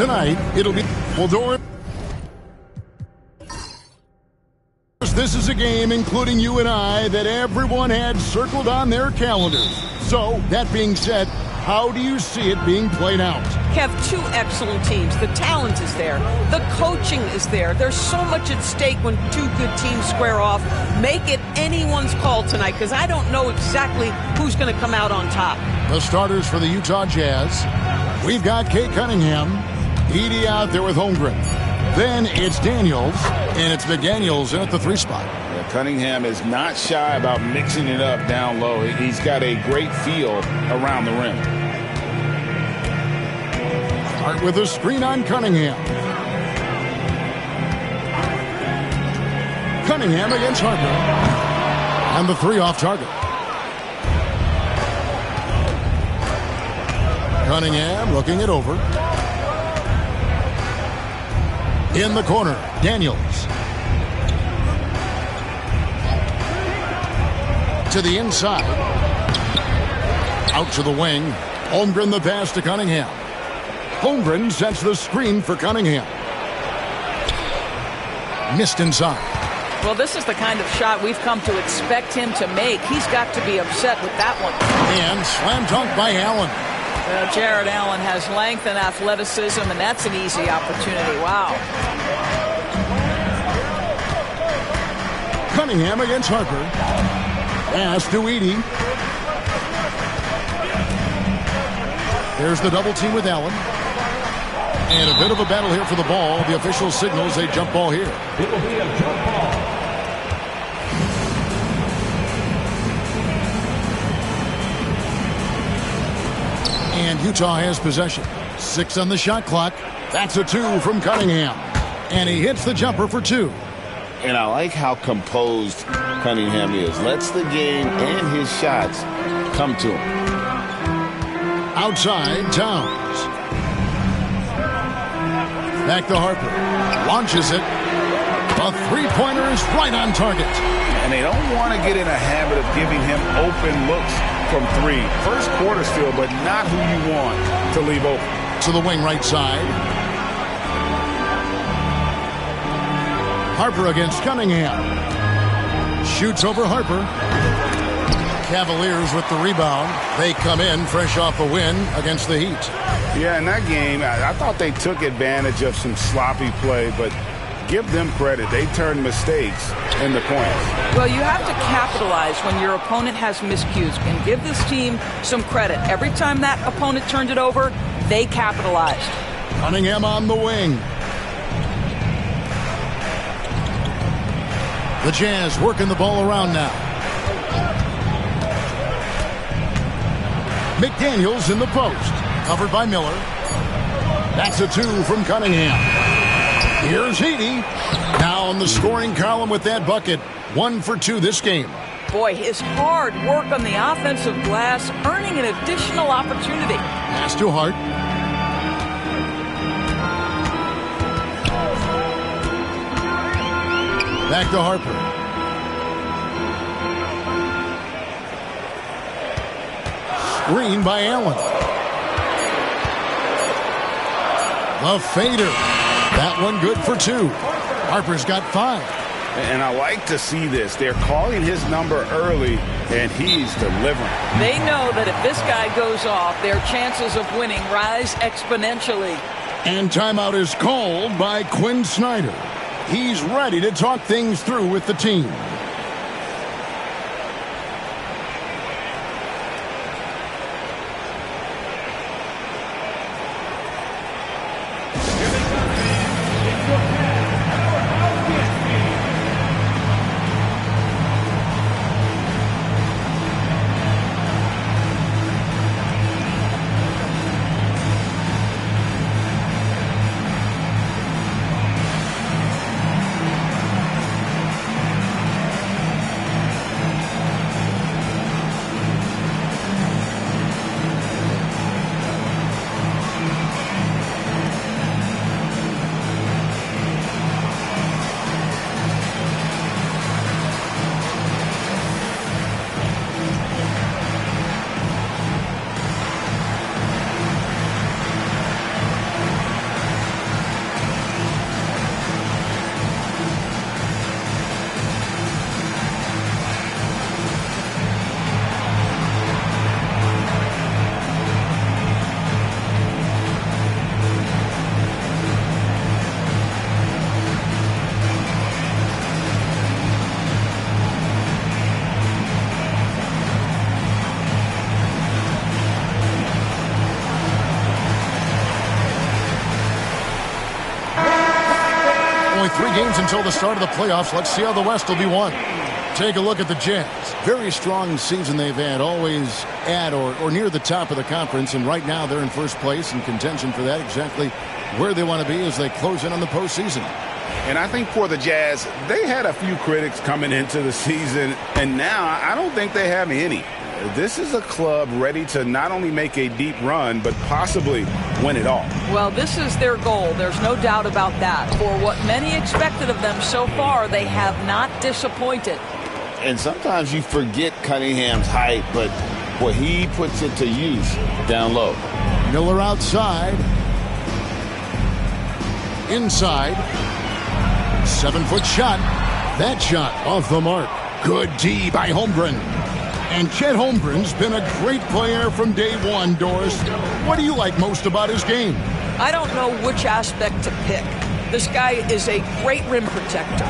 Tonight, it'll be Doris. This is a game, including you and I, that everyone had circled on their calendars. So, that being said, how do you see it being played out? Kev, two excellent teams. The talent is there. The coaching is there. There's so much at stake when two good teams square off. Make it anyone's call tonight, because I don't know exactly who's going to come out on top. The starters for the Utah Jazz. We've got Kay Cunningham. Edie out there with Holmgren. Then it's Daniels, and it's McDaniels in at the 3 spot. Yeah, Cunningham is not shy about mixing it up down low. He's got a great feel around the rim. Hart with a screen on Cunningham. Cunningham against Harper. And the 3 off target. Cunningham looking it over. In the corner, Daniels. To the inside. Out to the wing. Holmgren the pass to Cunningham. Holmgren sets the screen for Cunningham. Missed inside. Well, this is the kind of shot we've come to expect him to make. He's got to be upset with that one. And slam dunk by Allen. Well, Jared Allen has length and athleticism, and that's an easy opportunity. Wow. Cunningham against Harper. Pass to Edie. There's the double team with Allen. And a bit of a battle here for the ball. The official signals a jump ball here. It will be a jump ball. And Utah has possession. 6 on the shot clock. That's a 2 from Cunningham. And he hits the jumper for 2. And I like how composed Cunningham is. Lets the game and his shots come to him. Outside, Towns. Back to Harper. Launches it. A 3-pointer is right on target. And they don't want to get in a habit of giving him open looks from 3. First quarter still, but not who you want to leave open. To the wing right side. Harper against Cunningham. Shoots over Harper. Cavaliers with the rebound. They come in fresh off a win against the Heat. Yeah, in that game, I thought they took advantage of some sloppy play, but give them credit. They turned mistakes into points. Well, you have to capitalize when your opponent has miscues, and give this team some credit. Every time that opponent turned it over, they capitalized. Cunningham on the wing. The Jazz working the ball around now. McDaniels in the post. Covered by Miller. That's a 2 from Cunningham. Here's Edie. Now on the scoring column with that bucket. 1 for 2 this game. Boy, his hard work on the offensive glass, earning an additional opportunity. Pass to Hart. Back to Harper. Screen by Allen. The fader. That one good for 2. Harper's got 5. And I like to see this. They're calling his number early, and he's delivering. They know that if this guy goes off, their chances of winning rise exponentially. And timeout is called by Quinn Snyder. He's ready to talk things through with the team. Only 3 games until the start of the playoffs. Let's see how the West will be won. Take a look at the Jazz. Very strong season they've had, always at or near the top of the conference, and right now they're in first place in contention for that, exactly where they want to be as they close in on the postseason. And I think for the Jazz, they had a few critics coming into the season, and now I don't think they have any. This is a club ready to not only make a deep run, but possibly win it all. Well, this is their goal. There's no doubt about that. For what many expected of them so far, they have not disappointed. And sometimes you forget Cunningham's height, but boy, he puts it to use down low. Miller outside. Inside. 7-foot shot. That shot off the mark. Good D by Holmgren. And Chet Holmgren's been a great player from day one, Doris. What do you like most about his game? I don't know which aspect to pick. This guy is a great rim protector.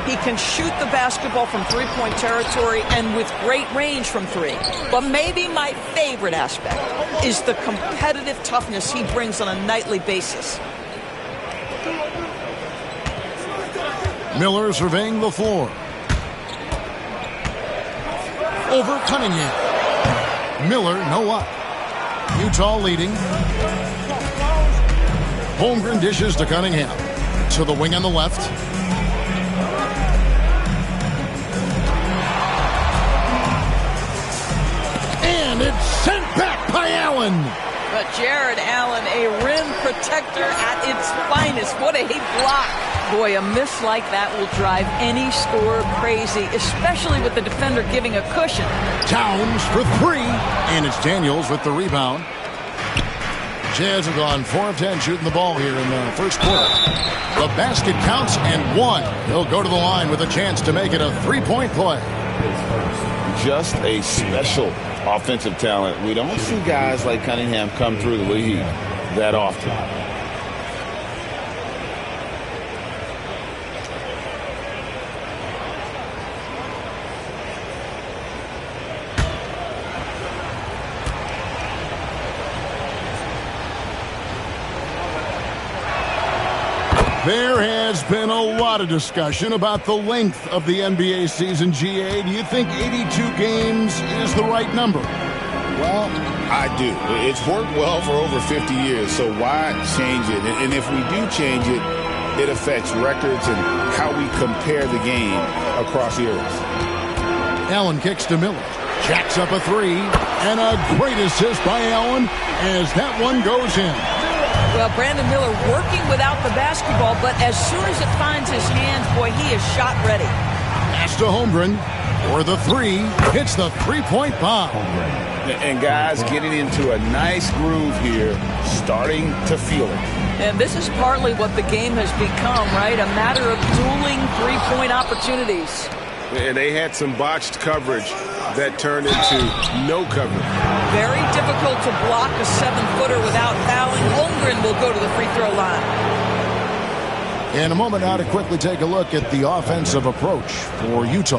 He can shoot the basketball from three-point territory and with great range from 3. But maybe my favorite aspect is the competitive toughness he brings on a nightly basis. Miller surveying the floor. Over Cunningham. Miller, no up. Utah leading. Holmgren dishes to Cunningham. To the wing on the left. And it's sent back by Allen. But Jared Allen, a rim protector at its finest. What a block. Boy, a miss like that will drive any scorer crazy, especially with the defender giving a cushion. Towns for 3. And it's Daniels with the rebound. Jazz have gone 4 of 10 shooting the ball here in the first quarter. The basket counts and 1. He'll go to the line with a chance to make it a 3-point play. Just a special offensive talent. We don't see guys like Cunningham come through the league that often. There has been a lot of discussion about the length of the NBA season, GA. Do you think 82 games is the right number? Well, I do. It's worked well for over 50 years, so why change it? And if we do change it, it affects records and how we compare the game across eras. Allen kicks to Miller. Jacks up a 3. And a great assist by Allen as that one goes in. Well, Brandon Miller working without the basketball, but as soon as it finds his hands, boy, he is shot ready. Pass to Holmgren for the 3. Hits the 3-point bomb. And guys getting into a nice groove here, starting to feel it. And this is partly what the game has become, right? A matter of dueling three-point opportunities. And they had some botched coverage that turned into no coverage. Very difficult to block a 7-footer without fouling. Holmgren will go to the free throw line. In a moment now to quickly take a look at the offensive approach for Utah.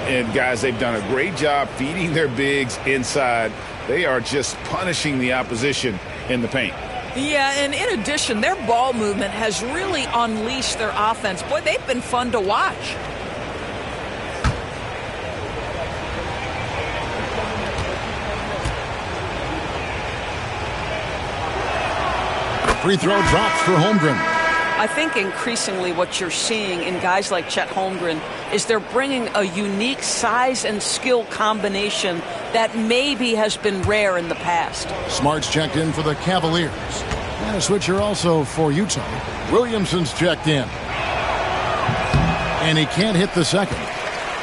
And guys, they've done a great job feeding their bigs inside. They are just punishing the opposition in the paint. Yeah, and in addition, their ball movement has really unleashed their offense. Boy, they've been fun to watch. Free throw drops for Holmgren. I think increasingly what you're seeing in guys like Chet Holmgren is they're bringing a unique size and skill combination that maybe has been rare in the past. Smart's checked in for the Cavaliers. And a switcher also for Utah. Williamson's checked in. And he can't hit the second.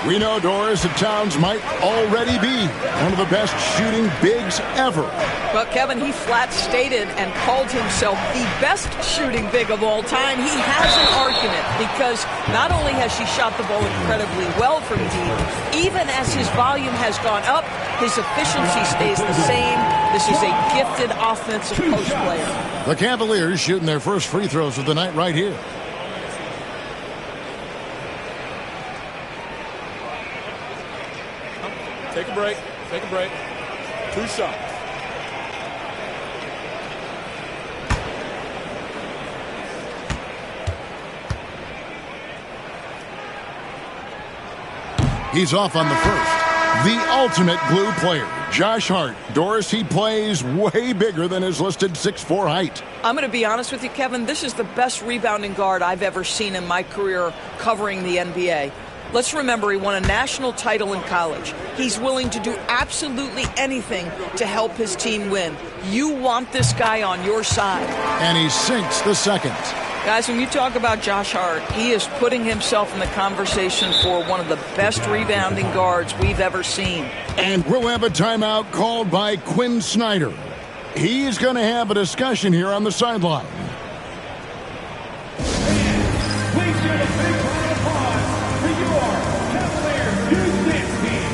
We know, Doris, that Towns might already be one of the best shooting bigs ever. But, Kevin, he flat stated and called himself the best shooting big of all time. He has an argument because not only has he shot the ball incredibly well from deep, even as his volume has gone up, his efficiency stays the same. This is a gifted offensive post player. The Cavaliers shooting their first free throws of the night right here. Take a break. Take a break. 2 shots. He's off on the first. The ultimate glue player, Josh Hart. Doris, he plays way bigger than his listed 6'4" height. I'm going to be honest with you, Kevin. This is the best rebounding guard I've ever seen in my career covering the NBA. Let's remember, he won a national title in college. He's willing to do absolutely anything to help his team win. You want this guy on your side. And he sinks the second. Guys, when you talk about Josh Hart, he is putting himself in the conversation for one of the best rebounding guards we've ever seen. And we'll have a timeout called by Quinn Snyder. He's going to have a discussion here on the sideline. Please give a big round of applause for your Cavaliers Youth Dance Team.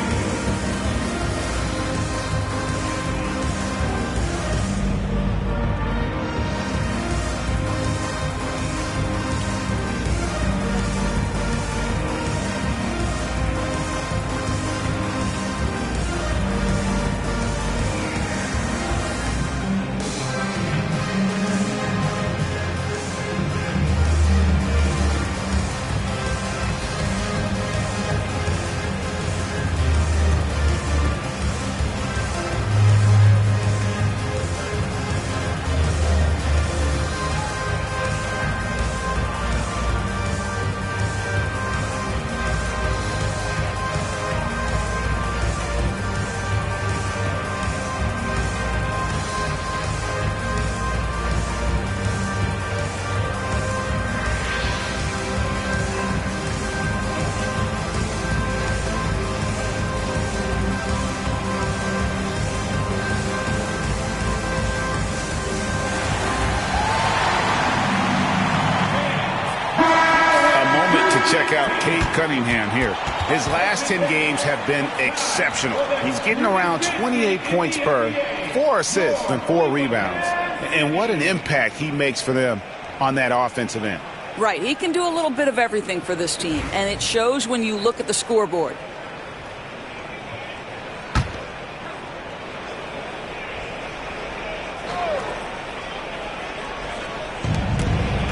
Check out Cade Cunningham here. His last 10 games have been exceptional. He's getting around 28 points per, 4 assists and 4 rebounds. And what an impact he makes for them on that offensive end. Right, he can do a little bit of everything for this team, and it shows when you look at the scoreboard.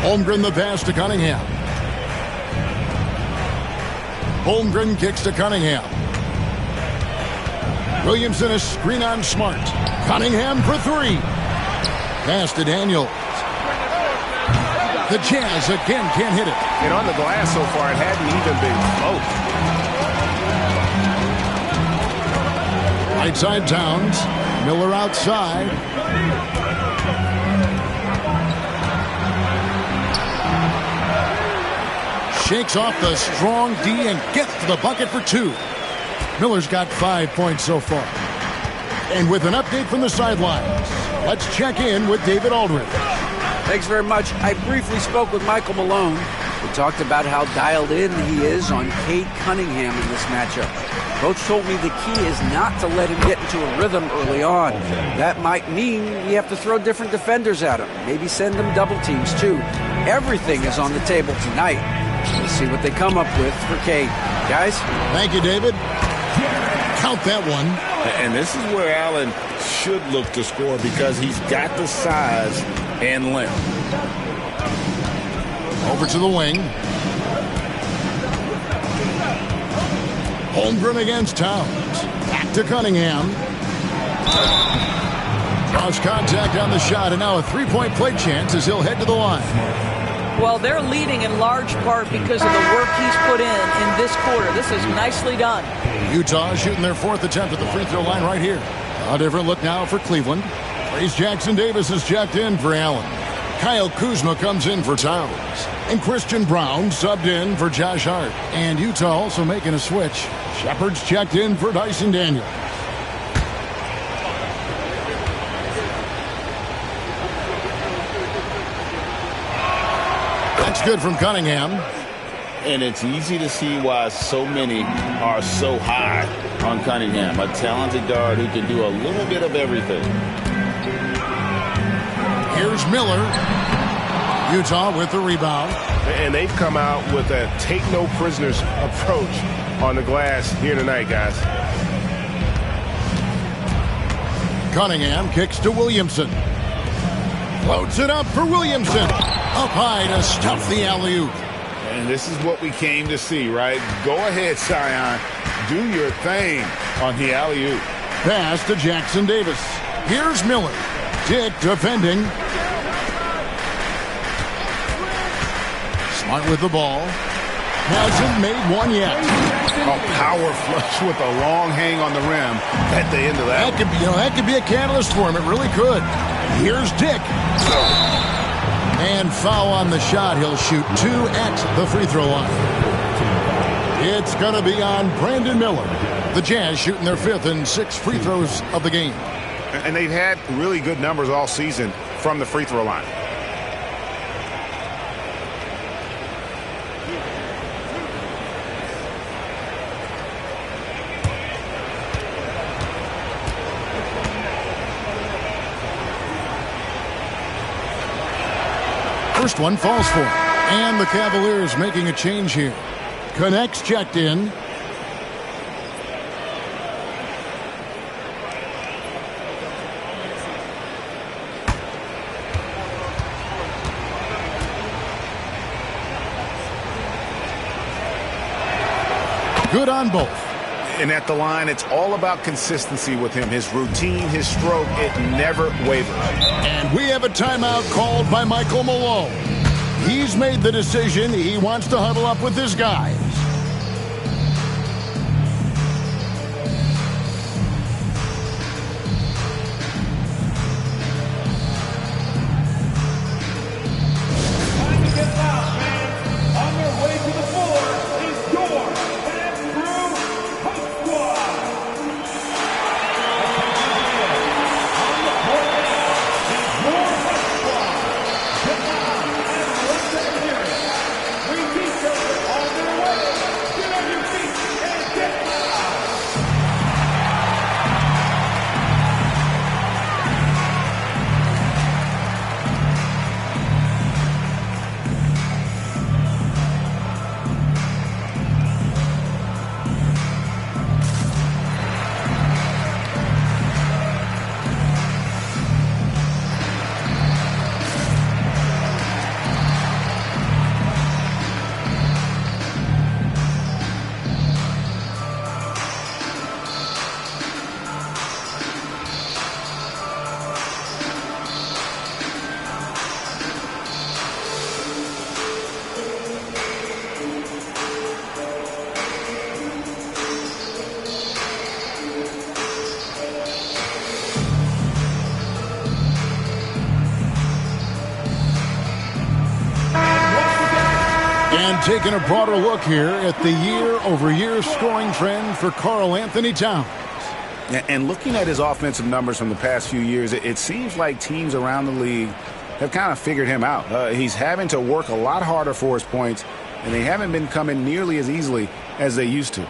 Holmgren the pass to Cunningham. Holmgren kicks to Cunningham. Williamson a screen on Smart. Cunningham for 3. Pass to Daniels. The Jazz again can't hit it. And on the glass so far, it hadn't even been close. Right side Towns. Miller outside. Shakes off the strong D and gets to the bucket for 2. Miller's got 5 points so far. And with an update from the sidelines, let's check in with David Aldridge. Thanks very much. I briefly spoke with Michael Malone. We talked about how dialed in he is on Cade Cunningham in this matchup. Coach told me the key is not to let him get into a rhythm early on. That might mean you have to throw different defenders at him. Maybe send them double teams too. Everything is on the table tonight. We'll see what they come up with for Cade. Guys? Thank you, David. Count that one. And this is where Allen should look to score because he's got the size and length. Over to the wing. Holmgren against Towns. Back to Cunningham. Draws contact on the shot, and now a three-point play chance as he'll head to the line. Well, they're leading in large part because of the work he's put in this quarter. This is nicely done. Utah shooting their 4th attempt at the free throw line right here. A different look now for Cleveland. Trace Jackson-Davis is checked in for Allen. Kyle Kuzma comes in for Towns. And Christian Brown subbed in for Josh Hart. And Utah also making a switch. Shepard's checked in for Dyson Daniels. That's good from Cunningham. And it's easy to see why so many are so high on Cunningham. A talented guard who can do a little bit of everything. Here's Miller. Utah with the rebound. And they've come out with a take-no-prisoners approach on the glass here tonight, guys. Cunningham kicks to Williamson. Floats it up for Williamson. Up high to stuff the alley-oop. And this is what we came to see, right? Go ahead, Sion. do your thing on the alley-oop. Pass to Jackson Davis. Here's Miller. Dick defending. Smart with the ball. Hasn't made one yet. A power flush with a long hang on the rim at the end of that. That could be a catalyst for him. It really could. Here's Dick. And foul on the shot. He'll shoot 2 at the free throw line. It's going to be on Brandon Miller. The Jazz shooting their 5th and 6th free throws of the game. And they've had really good numbers all season from the free throw line. First one falls for him. And the Cavaliers making a change here. Connects checked in. Good on both. And at the line, it's all about consistency with him. His routine, his stroke, it never wavers. And we have a timeout called by Michael Malone. He's made the decision. He wants to huddle up with his guys. Time to get loud, man. On their way to the floor is your Fast Crew Host Squad. On the court is your Host Squad. Get loud and let them hear it. We need them on their way. Get on your feet and get loud. And taking a broader look here at the year-over-year scoring trend for Karl Anthony Towns. And looking at his offensive numbers from the past few years, it seems like teams around the league have kind of figured him out. He's having to work a lot harder for his points, and they haven't been coming nearly as easily as they used to.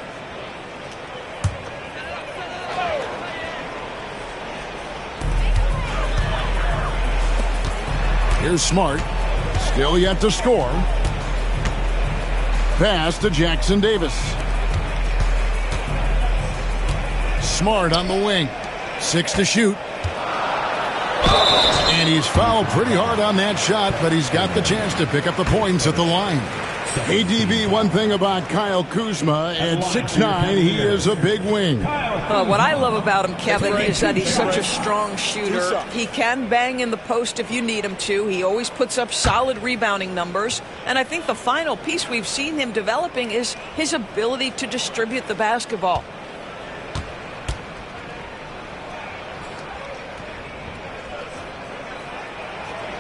Here's Smart. Still yet to score. Pass to Jackson Davis. Smart on the wing. 6 to shoot. And he's fouled pretty hard on that shot, but he's got the chance to pick up the points at the line. ADB, one thing about Kyle Kuzma, at 6'9", he is a big wing. What I love about him, Kevin, is that he's such a strong shooter. He can bang in the post if you need him to. He always puts up solid rebounding numbers. And I think the final piece we've seen him developing is his ability to distribute the basketball.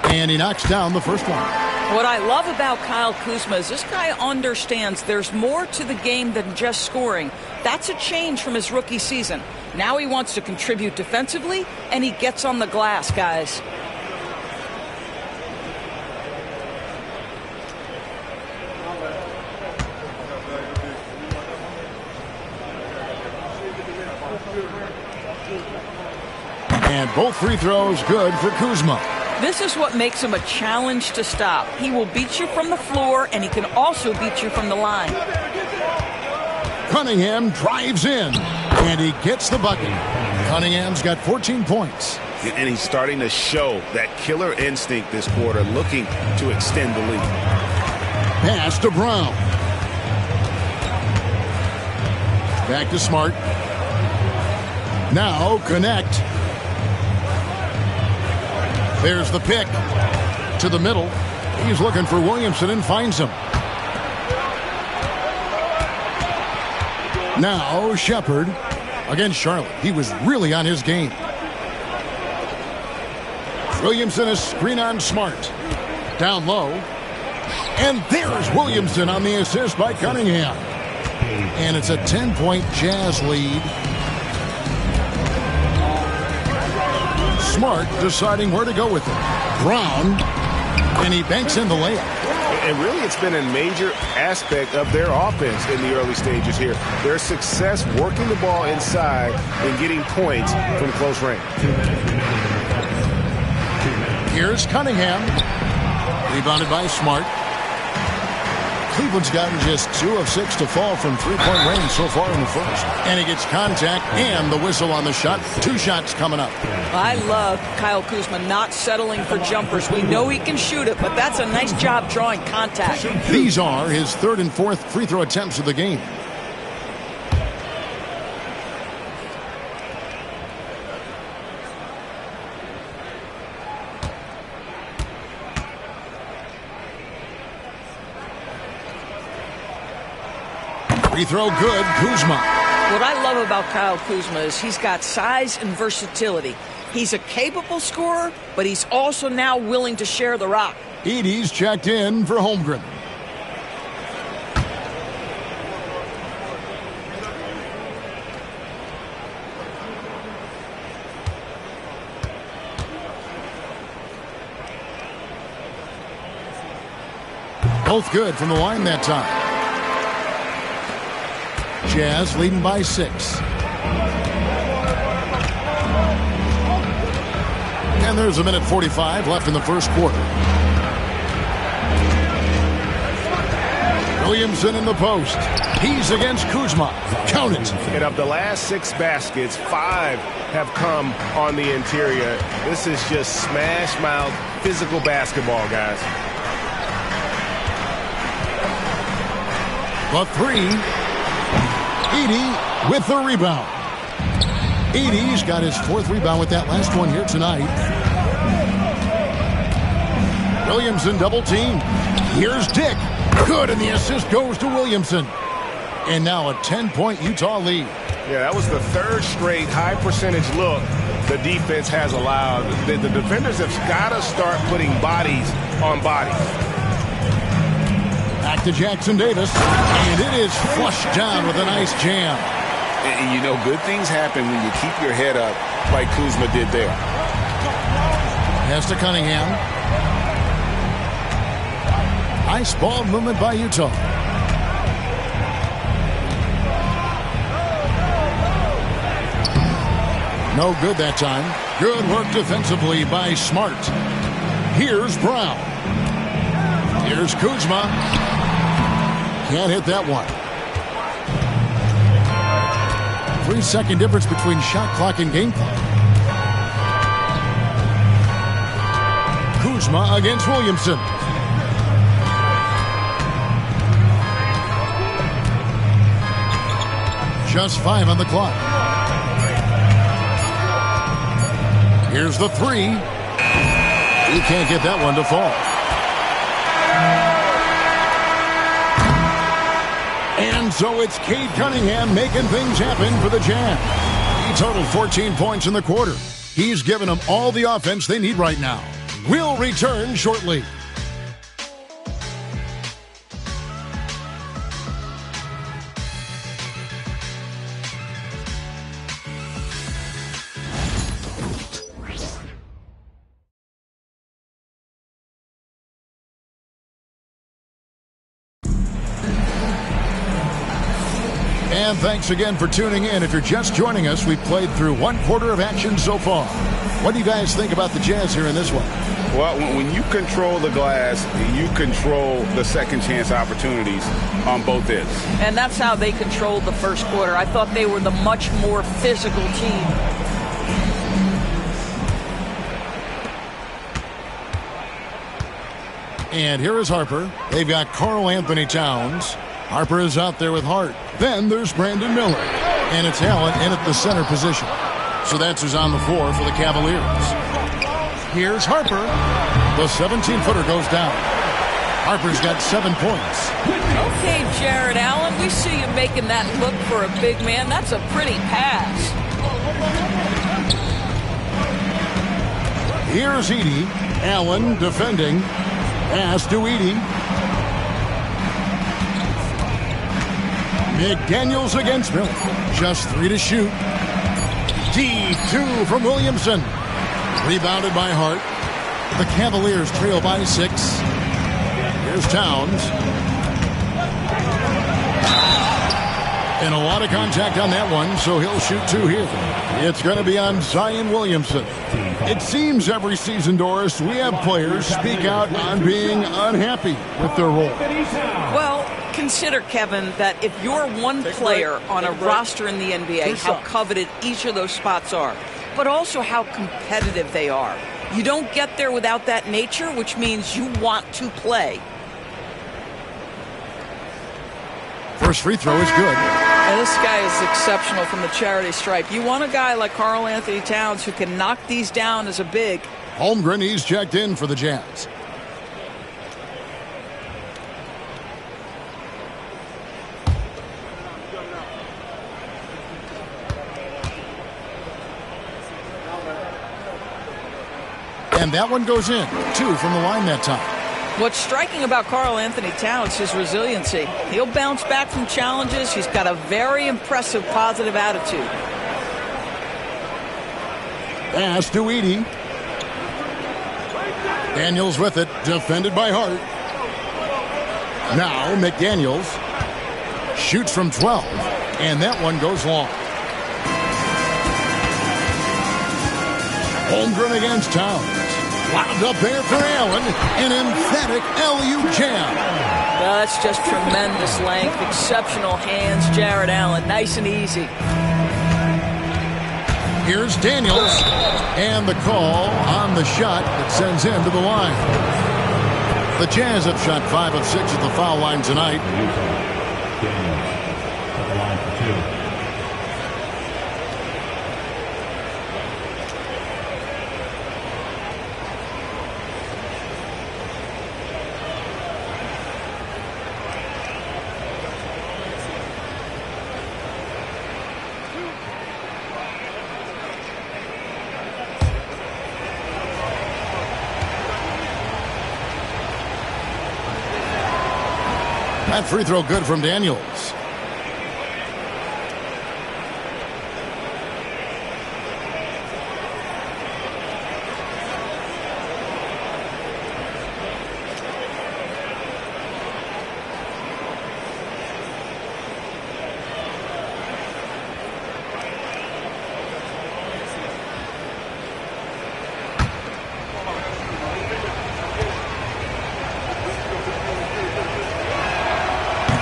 And he knocks down the first one. What I love about Kyle Kuzma is this guy understands there's more to the game than just scoring. That's a change from his rookie season. Now he wants to contribute defensively, and he gets on the glass, guys. And both free throws good for Kuzma. This is what makes him a challenge to stop. He will beat you from the floor, and he can also beat you from the line. Cunningham drives in, and he gets the bucket. Cunningham's got 14 points. And he's starting to show that killer instinct this quarter, looking to extend the lead. Pass to Brown. Back to Smart. Now connect. There's the pick. To the middle. He's looking for Williamson and finds him. Now Shepard against Charlotte. He was really on his game. Williamson is screen on Smart. Down low. And there's Williamson on the assist by Cunningham. And it's a 10-point Jazz lead. Smart deciding where to go with it. Brown. And he banks in the layup. And really, it's been a major aspect of their offense in the early stages here. Their success working the ball inside and getting points from close range. Here's Cunningham. Rebounded by Smart. Cleveland's gotten just 2 of 6 to fall from three-point range so far in the first. And he gets contact and the whistle on the shot. 2 shots coming up. I love Kyle Kuzma not settling for jumpers. We know he can shoot it, but that's a nice job drawing contact. These are his 3rd and 4th free throw attempts of the game. Free throw good, Kuzma. What I love about Kyle Kuzma is he's got size and versatility. He's a capable scorer, but he's also now willing to share the rock. Edey's checked in for Holmgren. Both good from the line that time. Jazz leading by 6. And there's a minute 45 left in the first quarter. Williamson in the post. He's against Kuzma. Count it. And of the last 6 baskets, 5 have come on the interior. This is just smash mouth physical basketball, guys. The 3. Edey with the rebound. Edey's got his 4th rebound with that last one here tonight. Williamson double team. Here's Dick. Good, and the assist goes to Williamson. And now a 10-point Utah lead. Yeah, that was the 3rd straight high percentage look the defense has allowed. The defenders have got to start putting bodies on bodies. Back to Jackson Davis, and it is flushed down with a nice jam. And you know, good things happen when you keep your head up like Kuzma did there. Pass to Cunningham. Nice ball movement by Utah. No good that time. Good work defensively by Smart. Here's Brown. Here's Kuzma. Can't hit that one. 3-second difference between shot clock and game clock. Kuzma against Williamson. Just 5 on the clock. Here's the 3. He can't get that one to fall. And so it's Cade Cunningham making things happen for the Jazz. He totaled 14 points in the quarter. He's given them all the offense they need right now. We'll return shortly. And thanks again for tuning in. If you're just joining us, we've played through 1 quarter of action so far. What do you guys think about the Jazz here in this one? Well, when you control the glass, you control the second chance opportunities on both ends. And that's how they controlled the first quarter. I thought they were the much more physical team. And here is Harper. They've got Karl Anthony Towns. Harper is out there with Hart. Then there's Brandon Miller. And it's Allen in at the center position. So that's who's on the floor for the Cavaliers. Here's Harper. The 17-footer goes down. Harper's got 7 points. Okay, Jared Allen, we see you making that look for a big man. That's a pretty pass. Here's Edey. Allen defending. Pass to Edey. McDaniels against Miller. Just 3 to shoot. D2 from Williamson. Rebounded by Hart. The Cavaliers trail by 6. Here's Towns. And a lot of contact on that one, so he'll shoot 2 here. It's going to be on Zion Williamson. It seems every season, Doris, we have players speak out on being unhappy with their role. Well, consider, Kevin, that if you're one player on a roster in the NBA, how coveted each of those spots are, but also how competitive they are. You don't get there without that nature, which means you want to play. First free throw is good. And this guy is exceptional from the charity stripe. You want a guy like Karl Anthony Towns who can knock these down as a big. Holmgren, he's checked in for the Jazz. And that one goes in. 2 from the line that time. What's striking about Karl Anthony Towns is his resiliency. He'll bounce back from challenges. He's got a very impressive positive attitude. Pass to Edey. Daniels with it, defended by Hart. Now McDaniels shoots from 12, and that one goes long. Holmgren against Towns. Wound up there for Allen. An emphatic LU jam. That's just tremendous length. Exceptional hands, Jared Allen. Nice and easy. Here's Daniels. And the call on the shot that sends him to the line. The Jazz have shot 5 of 6 at the foul line tonight. Daniels at the line for 2. That free throw good from Daniels.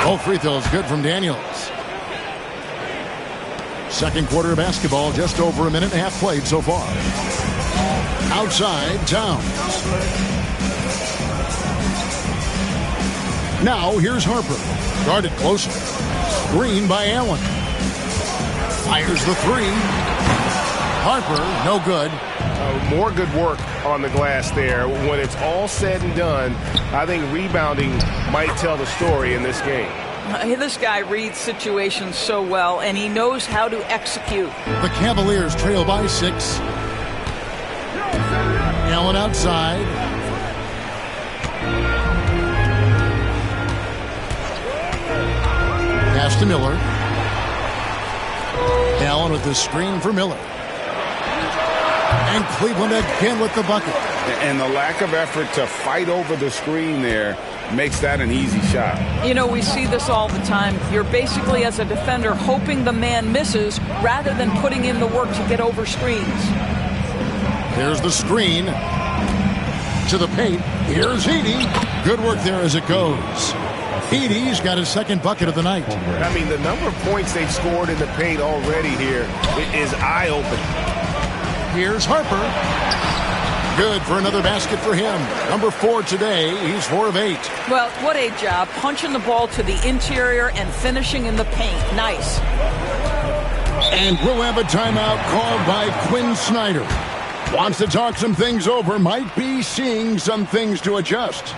Both free throws good from Daniels. Second quarter of basketball, just over a minute and a half played so far. Outside, Towns. Now here's Harper. Guarded closer. Screen by Allen. Fires the 3. Harper, no good. More good work on the glass there. When it's all said and done, I think rebounding might tell the story in this game. This guy reads situations so well, and he knows how to execute. The Cavaliers trail by 6. Allen outside. Pass to Miller. Allen with the screen for Miller. And Cleveland again with the bucket. And the lack of effort to fight over the screen there makes that an easy shot. You know, we see this all the time. You're basically, as a defender, hoping the man misses rather than putting in the work to get over screens. There's the screen to the paint. Here's Edey. Good work there as it goes. Edey's got his second bucket of the night. I mean, the number of points they've scored in the paint already here is eye-opening. Here's Harper. good for another basket for him. Number 4 today. He's 4 of 8. Well, what a job punching the ball to the interior and finishing in the paint. Nice. And we'll have a timeout called by Quinn Snyder. Wants to talk some things over. Might be seeing some things to adjust.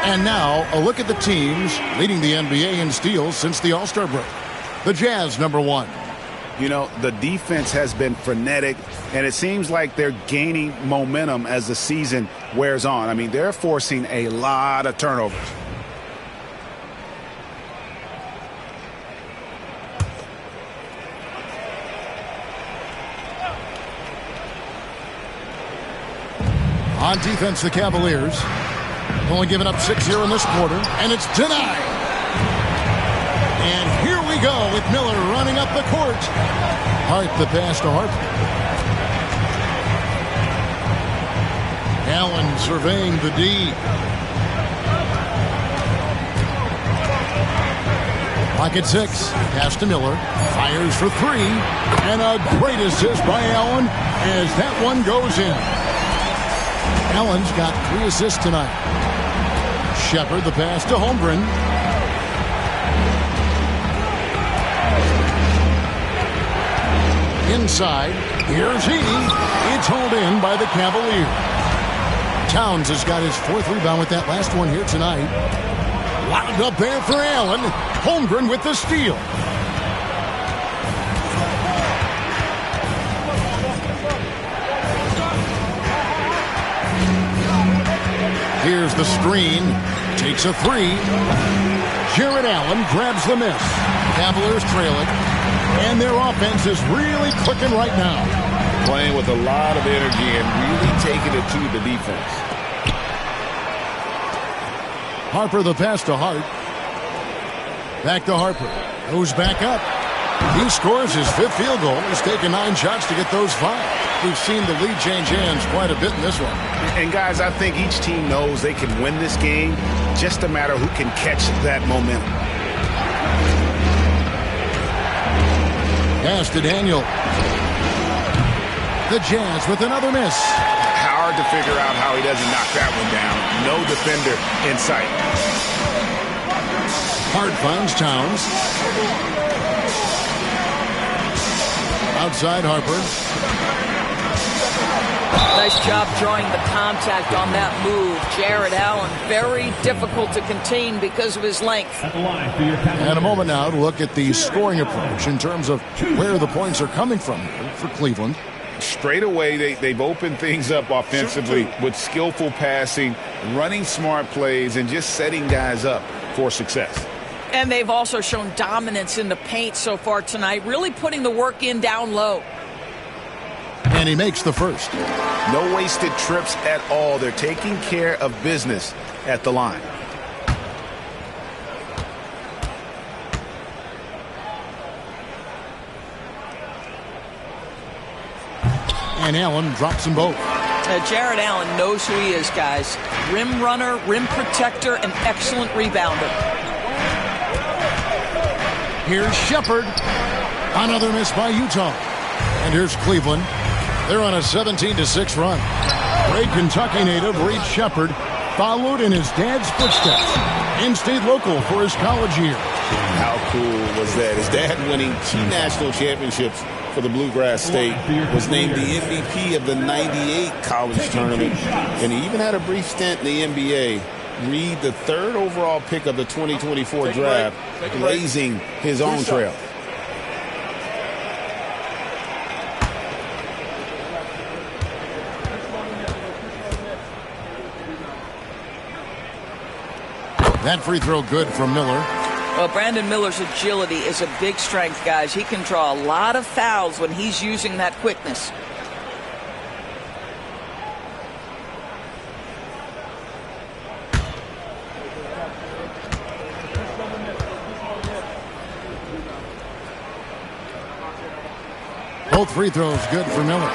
And now, a look at the teams leading the NBA in steals since the All-Star break. The Jazz, number 1. You know, the defense has been frenetic, and it seems like they're gaining momentum as the season wears on. I mean, they're forcing a lot of turnovers. On defense, the Cavaliers. Only giving up 6 here in this quarter, and it's denied. And here we go with Miller running up the court. Hart the pass to Harper. Allen surveying the D. Pocket 6. Pass to Miller. Fires for 3. And a great assist by Allen as that one goes in. Allen's got 3 assists tonight. Shepard the pass to Holmgren. Inside. Here's Heaney. It's hauled in by the Cavaliers. Towns has got his 4th rebound with that last one here tonight. Wound up there for Allen. Holmgren with the steal. Here's the screen. Takes a 3. Jared Allen grabs the miss. Cavaliers trail it. And their offense is really clicking right now. Playing with a lot of energy and really taking it to the defense. Harper the pass to Hart. Back to Harper. Goes back up. He scores his 5th field goal. He's taken 9 shots to get those 5. We've seen the lead change hands quite a bit in this one. And guys, I think each team knows they can win this game. Just a matter who can catch that momentum. Pass to Daniel. The Jazz with another miss. Hard to figure out how he doesn't knock that one down. No defender in sight. Hart finds Towns. Outside Harper. Nice job drawing the contact on that move. Jared Allen, very difficult to contain because of his length. And a moment now to look at the scoring approach in terms of where the points are coming from here for Cleveland. Straight away, they've opened things up offensively with skillful passing, running smart plays, and just setting guys up for success. And they've also shown dominance in the paint so far tonight, really putting the work in down low. And he makes the first. No wasted trips at all. They're taking care of business at the line. And Allen drops them both. Jared Allen knows who he is, guys. Rim runner, rim protector, and excellent rebounder. Here's Shepard. Another miss by Utah. And here's Cleveland. They're on a 17-6 run. Great Kentucky native Reed Shepard followed in his dad's footsteps and stayed local for his college years. How cool was that? His dad winning 2 national championships for the Bluegrass State, was named the MVP of the '98 college tournament, and he even had a brief stint in the NBA. Reed, the 3rd overall pick of the 2024 draft, blazing his own trail. That free throw good from Miller. Well, Brandon Miller's agility is a big strength, guys. He can draw a lot of fouls when he's using that quickness. Both free throws good for Miller.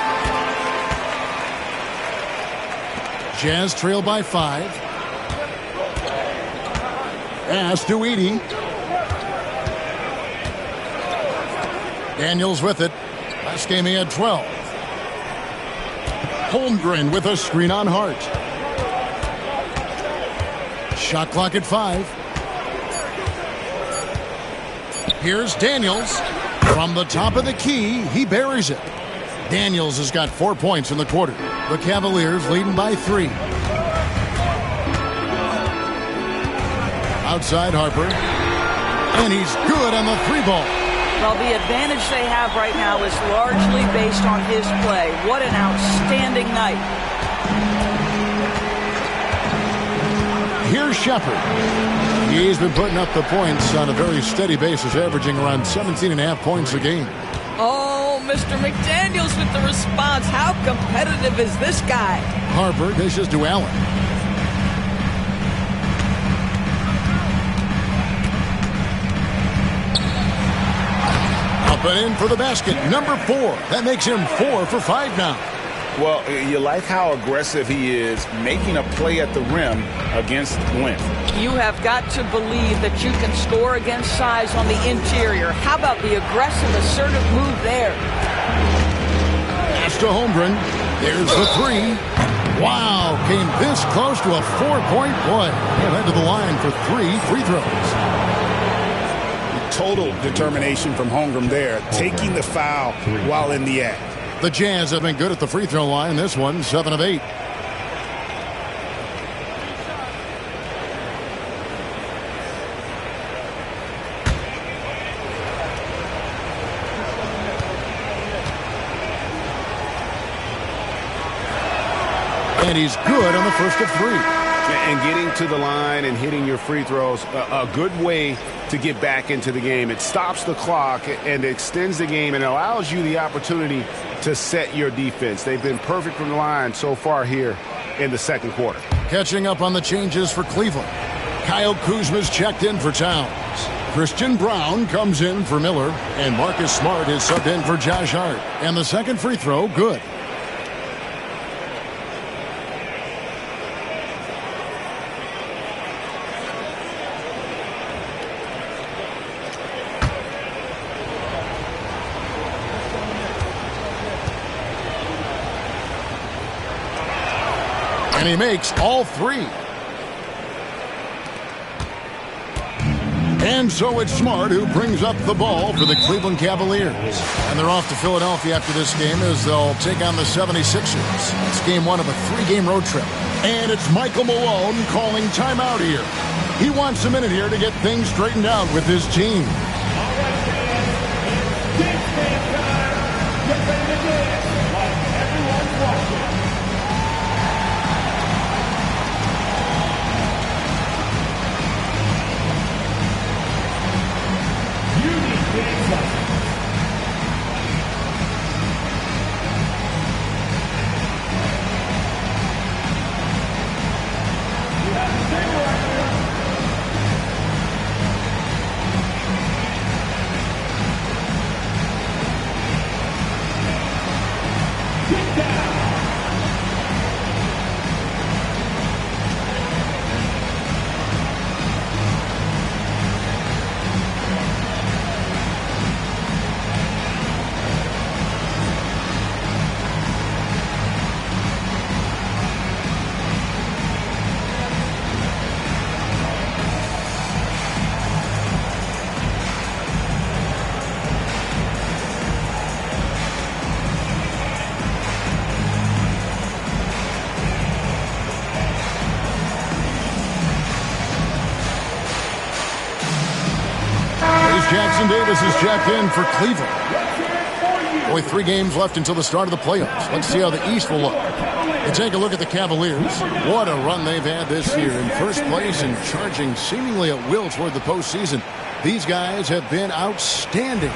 Jazz trail by 5. Pass to Edey. Daniels with it. Last game he had 12. Holmgren with a screen on Hart. Shot clock at 5. Here's Daniels. From the top of the key, he buries it. Daniels has got 4 points in the quarter. The Cavaliers leading by 3. Outside Harper. And he's good on the 3-ball. Well, the advantage they have right now is largely based on his play. What an outstanding night. Here's Shepard. He's been putting up the points on a very steady basis, averaging around 17.5 points a game. Oh, Mr. McDaniels with the response. How competitive is this guy? Harper dishes to Allen. Up and in for the basket. Number 4. That makes him 4 for 5 now. Well, you like how aggressive he is, making a play at the rim against length. You have got to believe that you can score against size on the interior. How about the aggressive, assertive move there? Pass to Holmgren. There's the 3. Wow, came this close to a 4-point play. He'll head to the line for 3 free throws. Total determination from Holmgren there, taking the foul while in the act. The Jazz have been good at the free throw line. This one, 7 of 8. And he's good on the first of 3. And getting to the line and hitting your free throws, a good way to get back into the game. It stops the clock and extends the game and allows you the opportunity to set your defense. They've been perfect from the line so far here in the second quarter. Catching up on the changes for Cleveland. Kyle Kuzma's checked in for Towns. Christian Brown comes in for Miller. And Marcus Smart is subbed in for Josh Hart. And the second free throw, good. And he makes all 3. And so it's Smart who brings up the ball for the Cleveland Cavaliers. And they're off to Philadelphia after this game as they'll take on the 76ers. It's game 1 of a 3-game road trip. And it's Michael Malone calling timeout here. He wants a minute here to get things straightened out with his team. All right, fans. Dance band time. Get ready to dance like everyone's watching. Davis is checked in for Cleveland. Only 3 games left until the start of the playoffs. Let's see how the East will look. And take a look at the Cavaliers. What a run they've had this year. In first place and charging seemingly at will toward the postseason. These guys have been outstanding.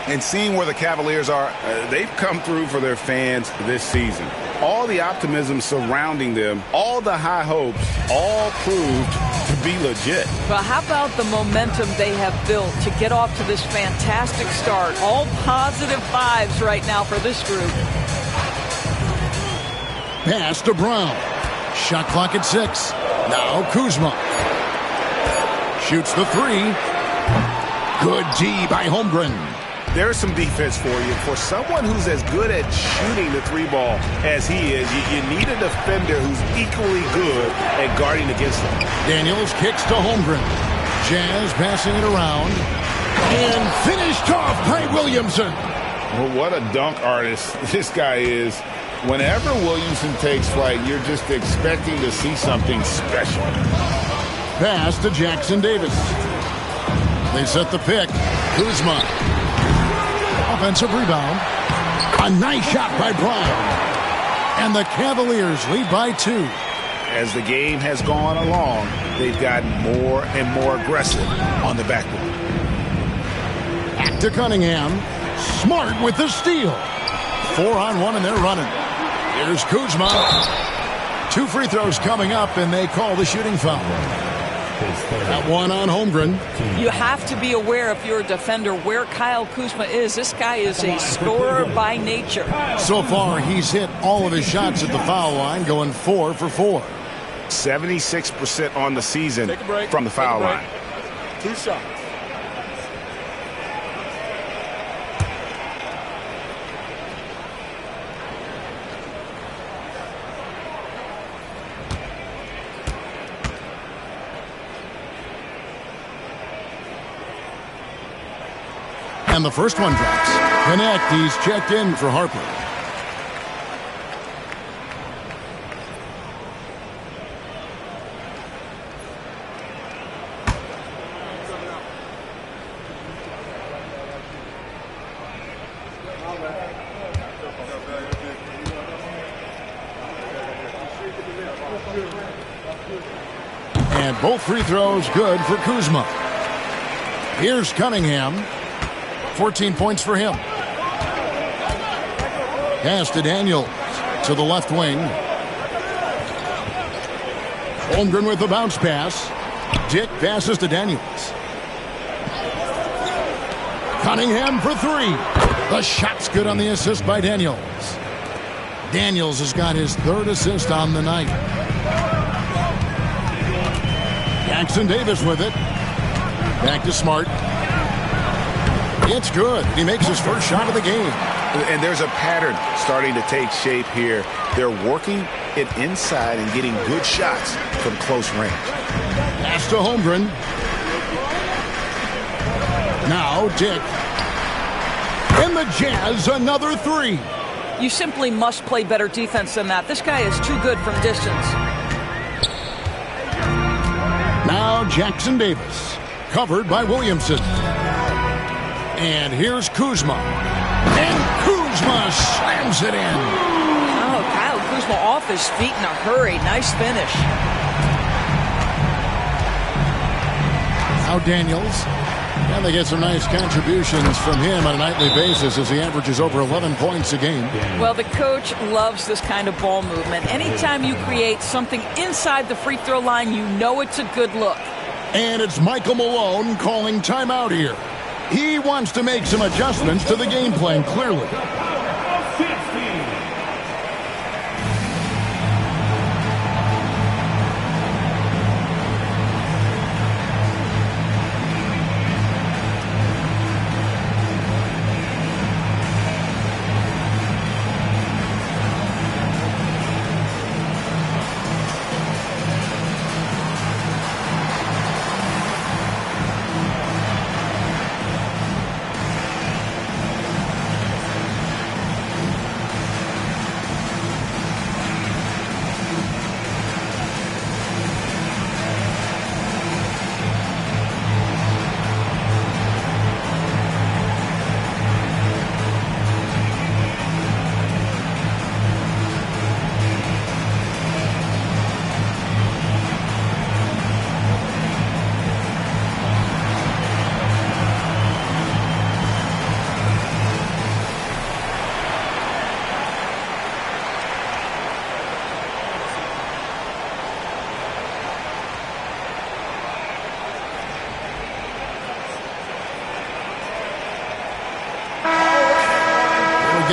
And seeing where the Cavaliers are, they've come through for their fans this season. All the optimism surrounding them, all the high hopes, all proved to be legit. Well, how about the momentum they have built to get off to this fantastic start? All positive vibes right now for this group. Pass to Brown. Shot clock at 6. Now Kuzma. Shoots the 3. Good D by Holmgren. There's some defense for you. For someone who's as good at shooting the 3-ball as he is, you need a defender who's equally good at guarding against him. Daniels kicks to Holmgren. Jazz passing it around. And finished off by Williamson. Well, what a dunk artist this guy is. Whenever Williamson takes flight, you're just expecting to see something special. Pass to Jackson Davis. They set the pick. Kuzma. Offensive rebound. A nice shot by Brown. And the Cavaliers lead by 2. As the game has gone along, they've gotten more and more aggressive on the backboard. Back to Cunningham. Smart with the steal. 4-on-1 and they're running. Here's Kuzma. 2 free throws coming up and they call the shooting foul. That one on Holmgren. You have to be aware if you're a defender where Kyle Kuzma is. This guy is a scorer by nature. So far, he's hit all of his shots at the foul line, going 4 for 4. 76% on the season from the foul line. 2 shots. And the first one drops. Connect, he's checked in for Harper. And both free throws good for Kuzma. Here's Cunningham. 14 points for him. Pass to Daniels to the left wing. Holmgren with the bounce pass. Dick passes to Daniels. Cunningham for 3. The shot's good on the assist by Daniels. Daniels has got his 3rd assist on the night. Jackson Davis with it. Back to Smart. It's good. He makes his first shot of the game. And there's a pattern starting to take shape here. They're working it inside and getting good shots from close range. Pass to Holmgren. Now Dick. And the Jazz another 3. You simply must play better defense than that. This guy is too good from distance. Now Jackson Davis. Covered by Williamson. And here's Kuzma. And Kuzma slams it in. Oh, Kyle Kuzma off his feet in a hurry. Nice finish. Now Daniels. And they get some nice contributions from him on a nightly basis as he averages over 11 points a game. Well, the coach loves this kind of ball movement. Anytime you create something inside the free throw line, you know it's a good look. And it's Michael Malone calling timeout here. He wants to make some adjustments to the game plan, clearly.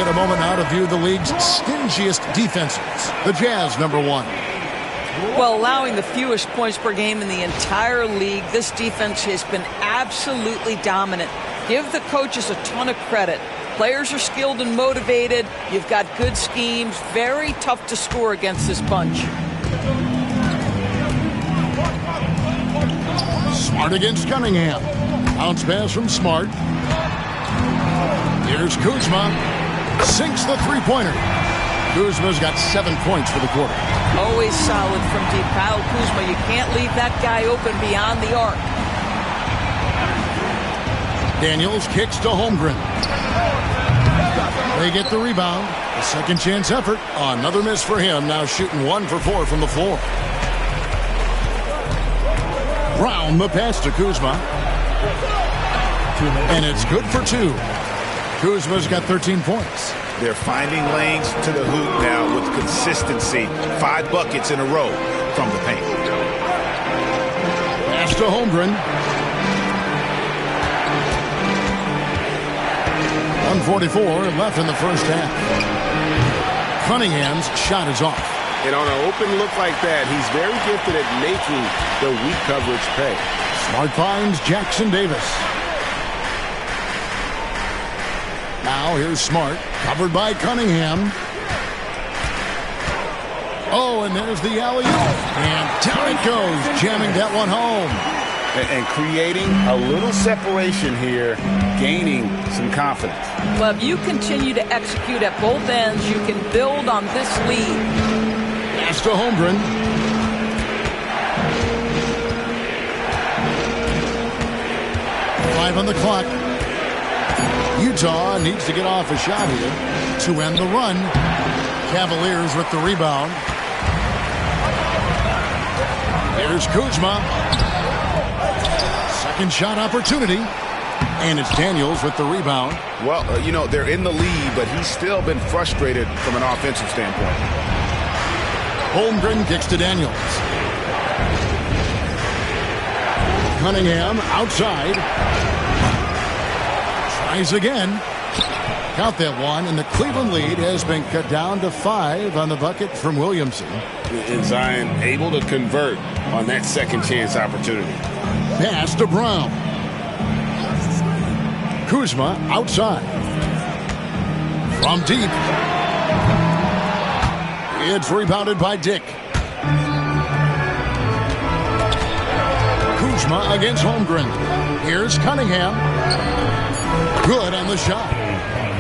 get a moment now to view the league's stingiest defenses. The Jazz, number 1. Well, allowing the fewest points per game in the entire league, this defense has been absolutely dominant. Give the coaches a ton of credit. Players are skilled and motivated. You've got good schemes. Very tough to score against this bunch. Smart against Cunningham. Bounce pass from Smart. Here's Kuzma. Sinks the three-pointer. Kuzma's got 7 points for the quarter. Always solid from deep. Kyle Kuzma, you can't leave that guy open beyond the arc. Daniels kicks to Holmgren. They get the rebound. A second chance effort. Another miss for him. Now shooting 1 for 4 from the floor. Brown the pass to Kuzma. And it's good for 2. Kuzma's got 13 points. They're finding lanes to the hoop now with consistency. 5 buckets in a row from the paint. Pass to Holmgren. 1:44 left in the first half. Cunningham's shot is off. And on an open look like that, he's very gifted at making the weak coverage pay. Smart finds Jackson Davis. Now here's Smart, covered by Cunningham. Oh, and there's the alley-oop. And down it goes, jamming that one home. And creating a little separation here, gaining some confidence. Well, if you continue to execute at both ends, you can build on this lead. Pass to Holmgren. Five on the clock. Utah needs to get off a shot here to end the run. Cavaliers with the rebound. Here's Kuzma. Second shot opportunity. And it's Daniels with the rebound. Well, they're in the lead, but he's still been frustrated from an offensive standpoint. Holmgren kicks to Daniels. Cunningham outside. Tries again. Count that one, and the Cleveland lead has been cut down to 5 on the bucket from Williamson. And Zion able to convert on that second chance opportunity. Pass to Brown. Kuzma outside. From deep. It's rebounded by Dick. Kuzma against Holmgren. Here's Cunningham. Good on the shot.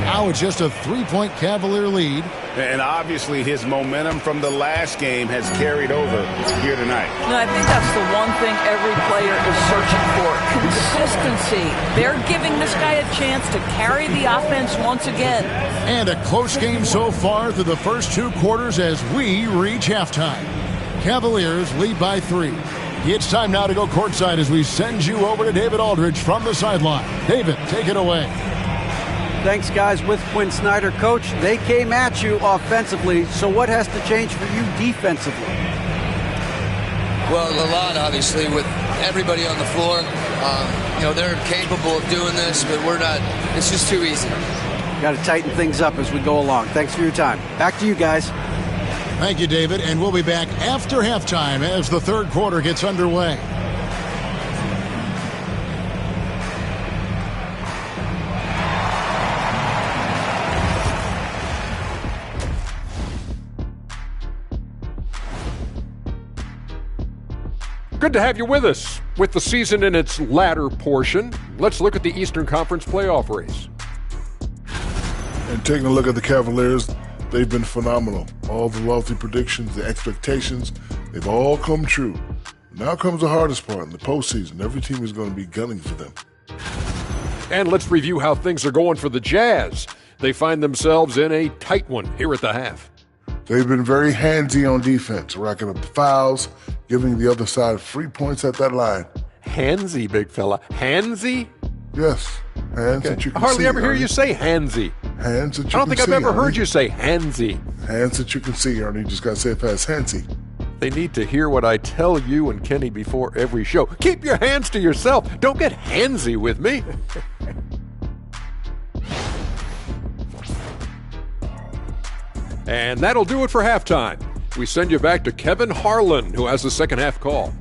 Now it's just a 3-point Cavalier lead. And obviously his momentum from the last game has carried over here tonight. No, I think that's the one thing every player is searching for. Consistency. They're giving this guy a chance to carry the offense once again. And a close game so far through the first 2 quarters as we reach halftime. Cavaliers lead by 3. It's time now to go courtside as we send you over to David Aldridge from the sideline. David, take it away. Thanks, guys. With Quinn Snyder, Coach, they came at you offensively, so what has to change for you defensively? Well, a lot, obviously, with everybody on the floor. They're capable of doing this, but we're not. It's just too easy. Got to tighten things up as we go along. Thanks for your time. Back to you guys. Thank you, David, and we'll be back after halftime as the third quarter gets underway. Good to have you with us. With the season in its latter portion, let's look at the Eastern Conference playoff race. And taking a look at the Cavaliers, they've been phenomenal. All the lofty predictions, the expectations, they've all come true. Now comes the hardest part in the postseason. Every team is going to be gunning for them. And let's review how things are going for the Jazz. They find themselves in a tight one here at the half. They've been very handsy on defense, racking up the fouls, giving the other side free points at that line. Handsy, big fella. Handsy? Yes. Hands that you can see. I hardly ever hear you say handsy. Hands that you can see. I don't think I've ever heard you say handsy. Hands that you can see, Ernie. You just got to say it fast. Handsy. They need to hear what I tell you and Kenny before every show. Keep your hands to yourself. Don't get handsy with me. And that'll do it for halftime. We send you back to Kevin Harlan, who has the second half call.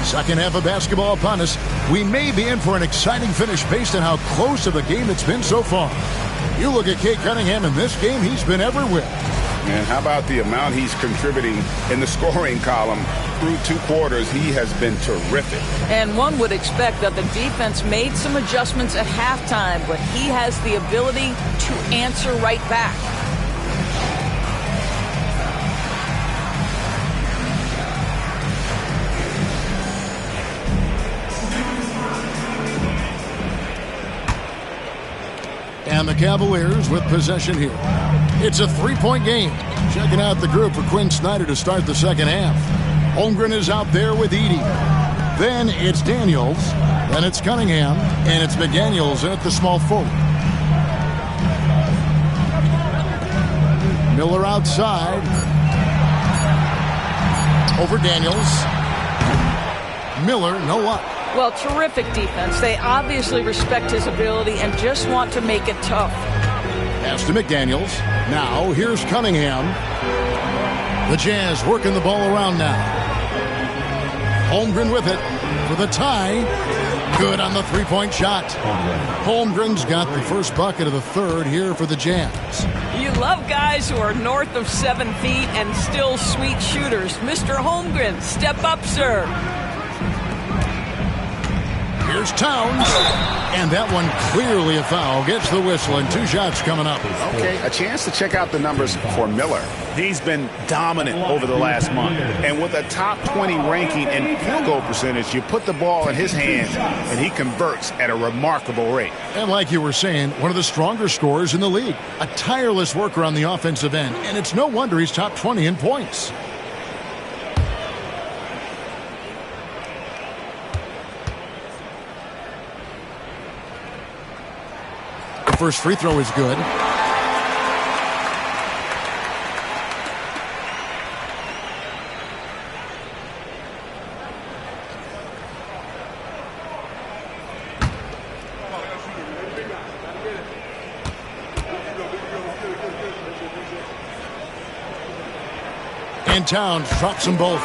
Second half of basketball upon us. We may be in for an exciting finish based on how close of a game it's been so far. You look at Cade Cunningham in this game, he's been everywhere. And how about the amount he's contributing in the scoring column? Through 2 quarters, he has been terrific. And one would expect that the defense made some adjustments at halftime, but he has the ability to answer right back. And the Cavaliers with possession here. It's a 3-point game. Checking out the group for Quinn Snyder to start the second half. Holmgren is out there with Edey. Then it's Daniels. Then it's Cunningham. And it's McDaniels at the small forward. Miller outside. Over Daniels. Miller, no luck. Well, terrific defense. They obviously respect his ability and just want to make it tough. Pass to McDaniels. Now, here's Cunningham. The Jazz working the ball around now. Holmgren with it for the tie. Good on the 3-point shot. Holmgren's got the first bucket of the third here for the Jazz. You love guys who are north of 7 feet and still sweet shooters. Mr. Holmgren, step up, sir. Here's Towns, and that one clearly a foul. Gets the whistle, and 2 shots coming up. Okay, a chance to check out the numbers for Miller. He's been dominant over the last month. And with a top 20 ranking in field goal percentage, you put the ball in his hands, and he converts at a remarkable rate. And like you were saying, one of the stronger scorers in the league. A tireless worker on the offensive end, and it's no wonder he's top 20 in points. First free throw is good. And Towns drops them both.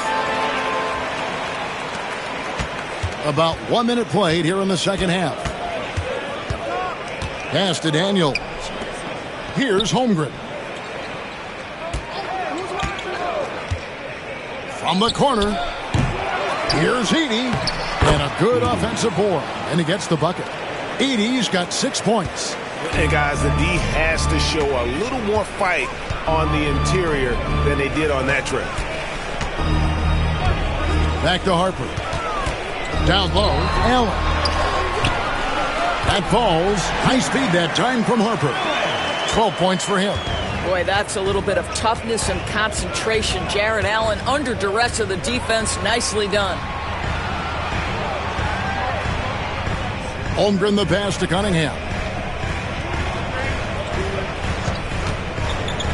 About 1 minute played here in the second half. Pass to Daniels. Here's Holmgren. From the corner. Here's Edey. And a good offensive board. And he gets the bucket. Edey's got 6 points. And guys, the D has to show a little more fight on the interior than they did on that trip. Back to Harper. Down low. Allen. That falls. High speed that time from Harper. 12 points for him. Boy, that's a little bit of toughness and concentration. Jarrett Allen under duress of the defense. Nicely done. Holmgren the pass to Cunningham.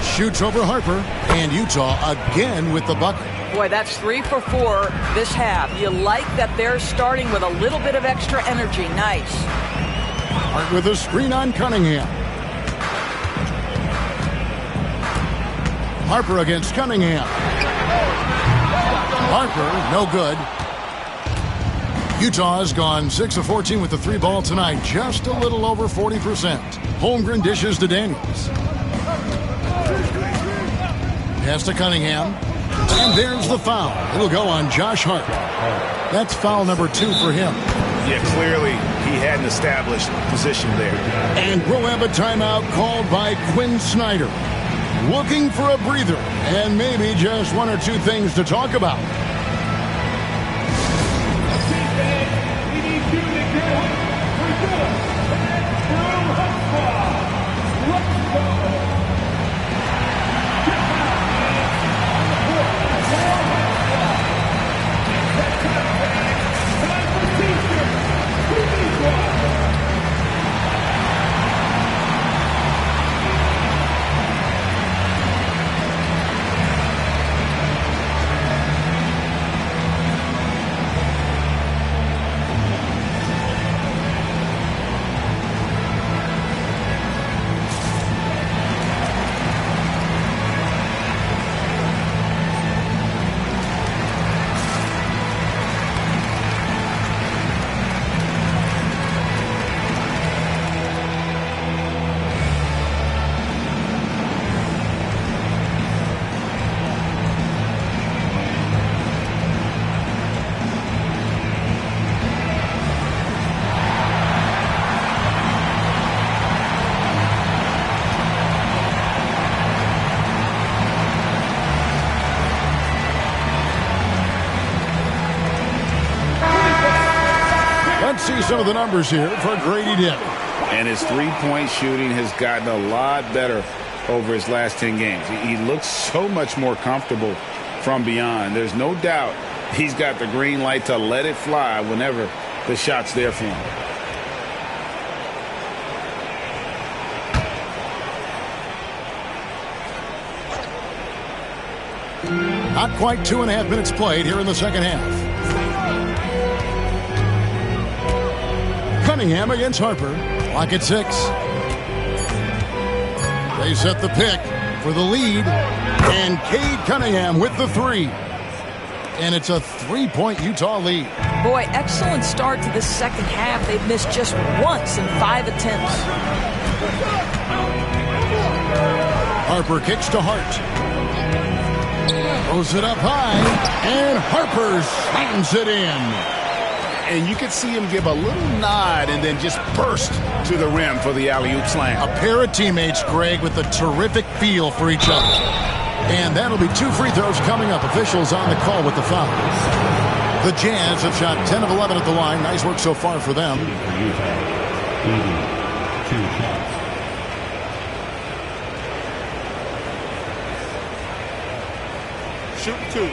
Shoots over Harper. And Utah again with the bucket. Boy, that's 3 for 4 this half. You like that they're starting with a little bit of extra energy. Nice. Hart with a screen on Cunningham. Harper against Cunningham. Harper, no good. Utah has gone 6 of 14 with the 3 ball tonight. Just a little over 40%. Holmgren dishes to Daniels. Pass to Cunningham. And there's the foul. It'll go on Josh Hart. That's foul number 2 for him. Yeah, clearly he hadn't established position there. And we'll have a timeout called by Quinn Snyder. Looking for a breather and maybe just 1 or 2 things to talk about. We need you to get up. We're good. Let's go. see some of the numbers here for Grady Dick. And his three-point shooting has gotten a lot better over his last 10 games. He looks so much more comfortable from beyond. There's no doubt he's got the green light to let it fly whenever the shot's there for him. Not quite 2.5 minutes played here in the second half. Cunningham against Harper. Clock at 6. They set the pick for the lead. And Cade Cunningham with the 3. And it's a 3-point Utah lead. Boy, excellent start to the second half. They've missed just once in 5 attempts. Harper kicks to Hart. Throws it up high, and Harper slams it in. And you could see him give a little nod and then just burst to the rim for the alley-oop slam. A pair of teammates, Greg, with a terrific feel for each other. And that'll be 2 free throws coming up. Officials on the call with the foul. The Jazz have shot 10 of 11 at the line. Nice work so far for them. Shoot 2.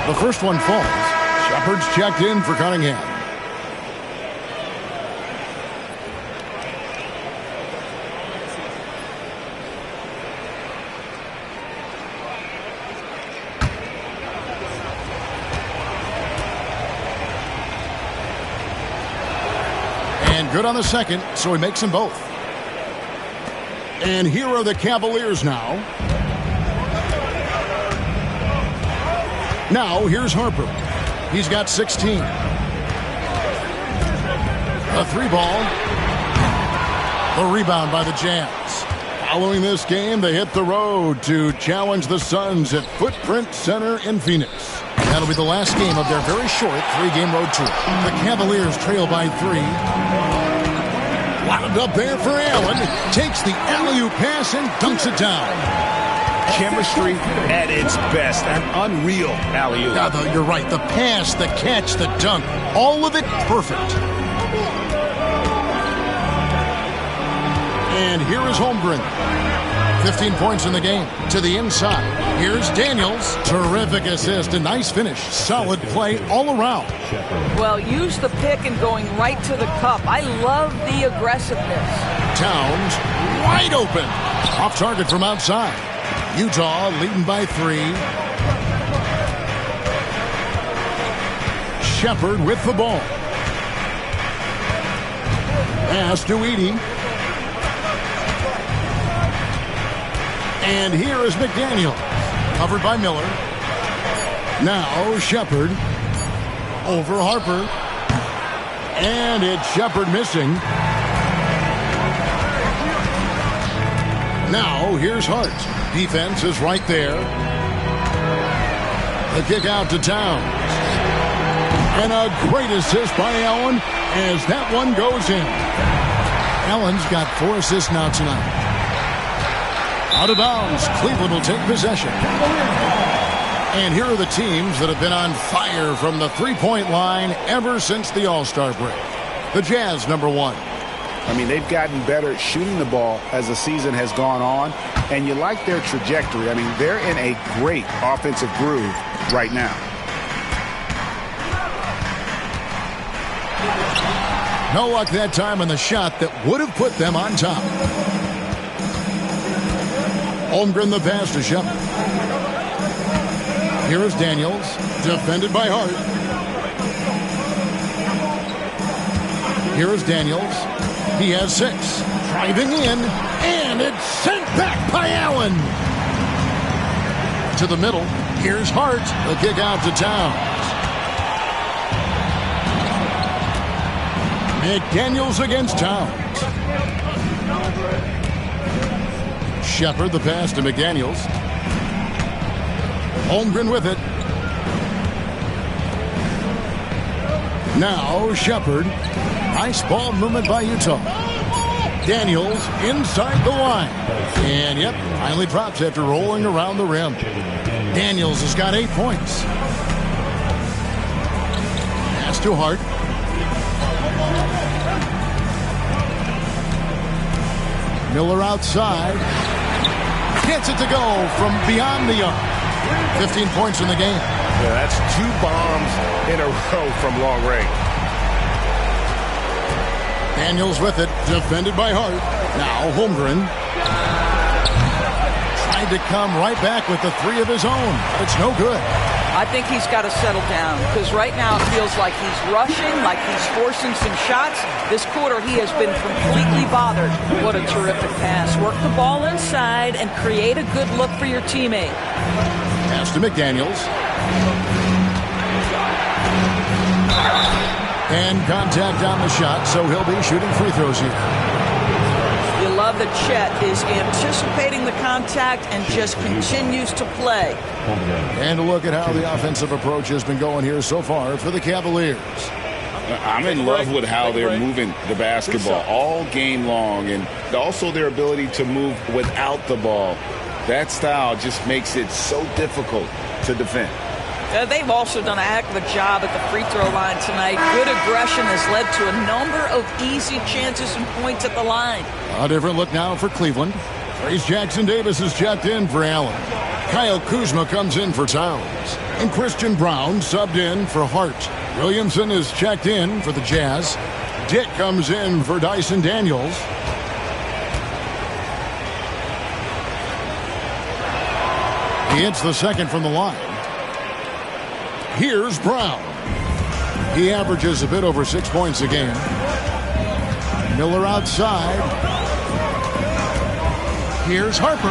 The first one falls. Shepard's checked in for Cunningham. Good on the second, so he makes them both. And here are the Cavaliers now. Now, here's Harper. He's got 16. A 3-ball. The rebound by the Jazz. Following this game, they hit the road to challenge the Suns at Footprint Center in Phoenix. That'll be the last game of their very short 3-game road tour. The Cavaliers trail by 3. Wound up there for Allen. Takes the alley-oop pass and dunks it down. Chemistry at its best. An unreal alley-oop. Yeah, though, you're right. The pass, the catch, the dunk. All of it perfect. And here is Holmgren. 15 points in the game. To the inside. Here's Daniels. Terrific assist. A nice finish. Solid play all around. Well, use the pick and going right to the cup. I love the aggressiveness. Towns wide open. Off target from outside. Utah leading by 3. Shepard with the ball. Pass to Edey. And here is McDaniel. Covered by Miller. Now Shepard. Over Harper. And it's Shepard missing. Now here's Hart. Defense is right there. The kick out to Towns. And a great assist by Allen as that one goes in. Allen's got 4 assists now tonight. Out of bounds. Cleveland will take possession. And here are the teams that have been on fire from the three-point line ever since the All-Star break. The Jazz, number 1. I mean, they've gotten better at shooting the ball as the season has gone on, and you like their trajectory. I mean, they're in a great offensive groove right now. No luck that time on the shot that would have put them on top. Holmgren the pass to Shepard. Here is Daniels, defended by Hart. Here is Daniels. He has 6. Driving in, and it's sent back by Allen. To the middle. Here's Hart. The kick out to Towns. McDaniels against Towns. Shepard the pass to McDaniels. Holmgren with it. Now Shepard. Nice ball movement by Utah. Daniels inside the line. And, yep, finally drops after rolling around the rim. Daniels has got 8 points. Pass to Hart. Miller outside. Gets it to go from beyond the arc. 15 points in the game. Yeah, that's 2 bombs in a row from long range. Daniels with it, defended by Hart. Now Holmgren tried to come right back with the 3 of his own. It's no good. I think he's got to settle down because right now it feels like he's rushing, like he's forcing some shots. This quarter he has been completely bothered. What a terrific pass. Work the ball inside and create a good look for your teammate. Pass to McDaniels. And contact on the shot, so he'll be shooting free throws here. You love that Chet is anticipating the contact and just continues to play. And a look at how the offensive approach has been going here so far for the Cavaliers. I'm in love with how they're moving the basketball all game long, and also their ability to move without the ball. That style just makes it so difficult to defend. They've also done a heck of a job at the free throw line tonight. Good aggression has led to a number of easy chances and points at the line. A different look now for Cleveland. Trace Jackson-Davis is checked in for Allen. Kyle Kuzma comes in for Towns. And Christian Brown subbed in for Hart. Williamson is checked in for the Jazz. Dick comes in for Dyson Daniels. He hits the second from the line. Here's Brown. He averages a bit over 6 points a game. Miller outside. Here's Harper.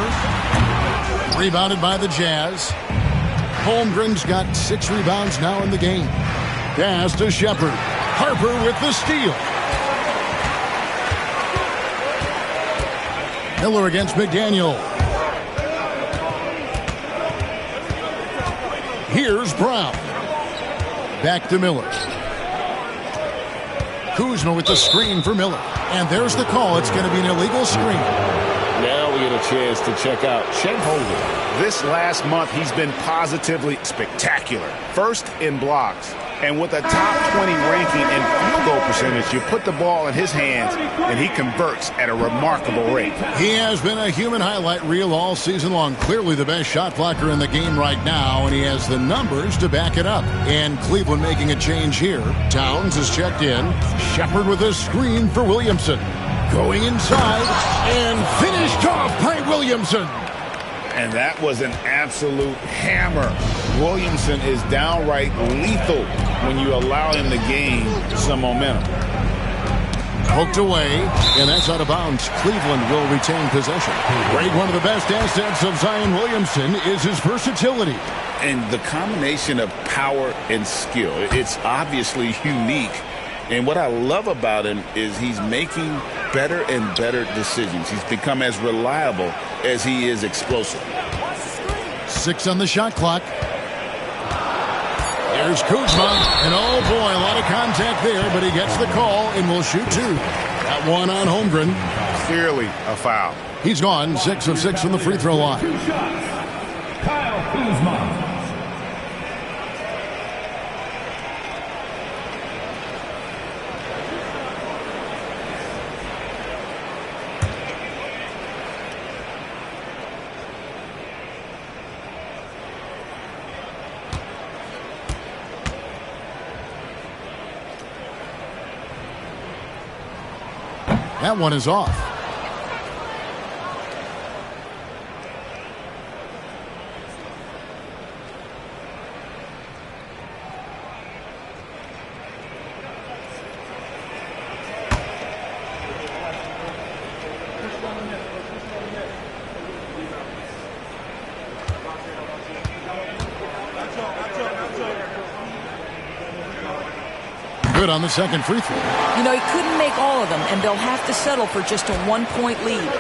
Rebounded by the Jazz. Holmgren's got 6 rebounds now in the game. Pass to Shepard. Harper with the steal. Miller against McDaniel. Here's Brown. Back to Miller. Kuzma with the screen for Miller. And there's the call. It's going to be an illegal screen. Now we get a chance to check out Chet Holmgren. This last month, he's been positively spectacular. First in blocks. And with a top 20 ranking in field goal percentage, you put the ball in his hands, and he converts at a remarkable rate. He has been a human highlight reel all season long. Clearly the best shot blocker in the game right now, and he has the numbers to back it up. And Cleveland making a change here. Towns is checked in. Shepard with a screen for Williamson. Going inside and finished off by Williamson. And that was an absolute hammer. Williamson is downright lethal when you allow him to gain some momentum. Poked away, and that's out of bounds. Cleveland will retain possession. Right, one of the best assets of Zion Williamson is his versatility. And the combination of power and skill, it's obviously unique. And what I love about him is he's making better and better decisions. He's become as reliable as he is explosive. 6 on the shot clock. There's Kuzma, and oh boy, a lot of contact there, but he gets the call and will shoot 2. That one on Holmgren. Clearly a foul. He's gone 6 of 6 from the free throw line. 2 shots. Kyle Kuzma. That one is off. Good on the second free throw. You know, he couldn't make all of them, and they'll have to settle for just a 1-point lead.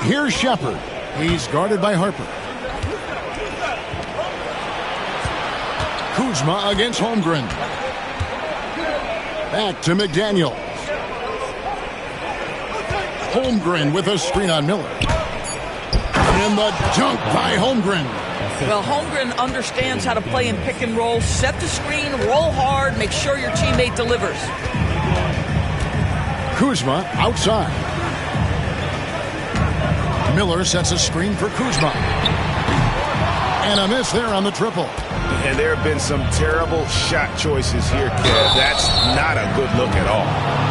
Here's Shepard. He's guarded by Harper. Kuzma against Holmgren. Back to McDaniels. Holmgren with a screen on Miller. And the dunk by Holmgren. Well, Holmgren understands how to play in pick and roll. Set the screen, roll hard, make sure your teammate delivers. Kuzma outside. Miller sets a screen for Kuzma. And a miss there on the triple. And there have been some terrible shot choices here, Kev. That's not a good look at all.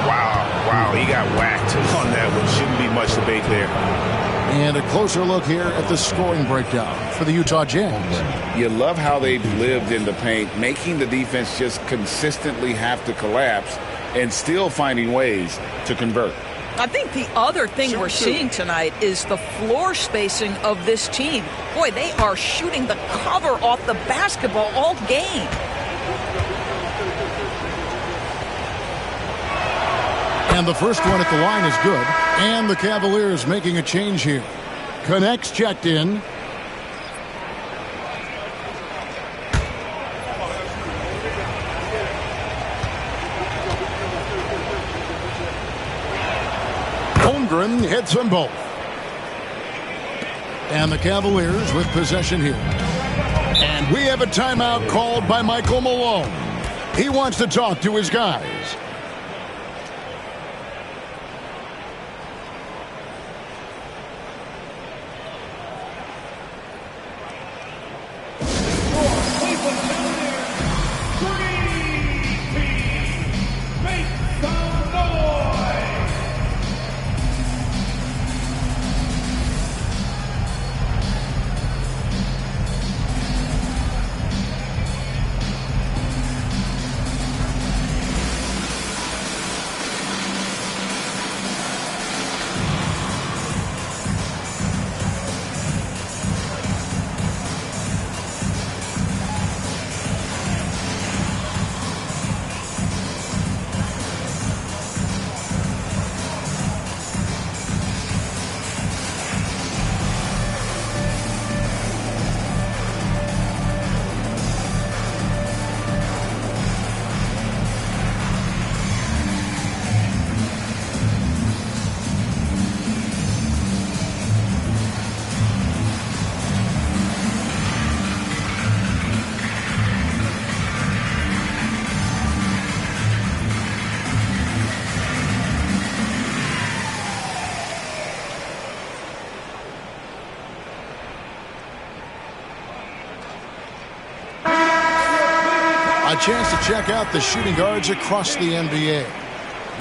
Wow, he got whacked on that one. Shouldn't be much debate there. And a closer look here at the scoring breakdown for the Utah Jazz. You love how they've lived in the paint, making the defense just consistently have to collapse and still finding ways to convert. I think the other thing we're seeing tonight is the floor spacing of this team. Boy, they are shooting the cover off the basketball all game. And the first one at the line is good. And the Cavaliers making a change here. Connects checked in. Holmgren hits them both. And the Cavaliers with possession here. And we have a timeout called by Michael Malone. He wants to talk to his guys. A chance to check out the shooting guards across the NBA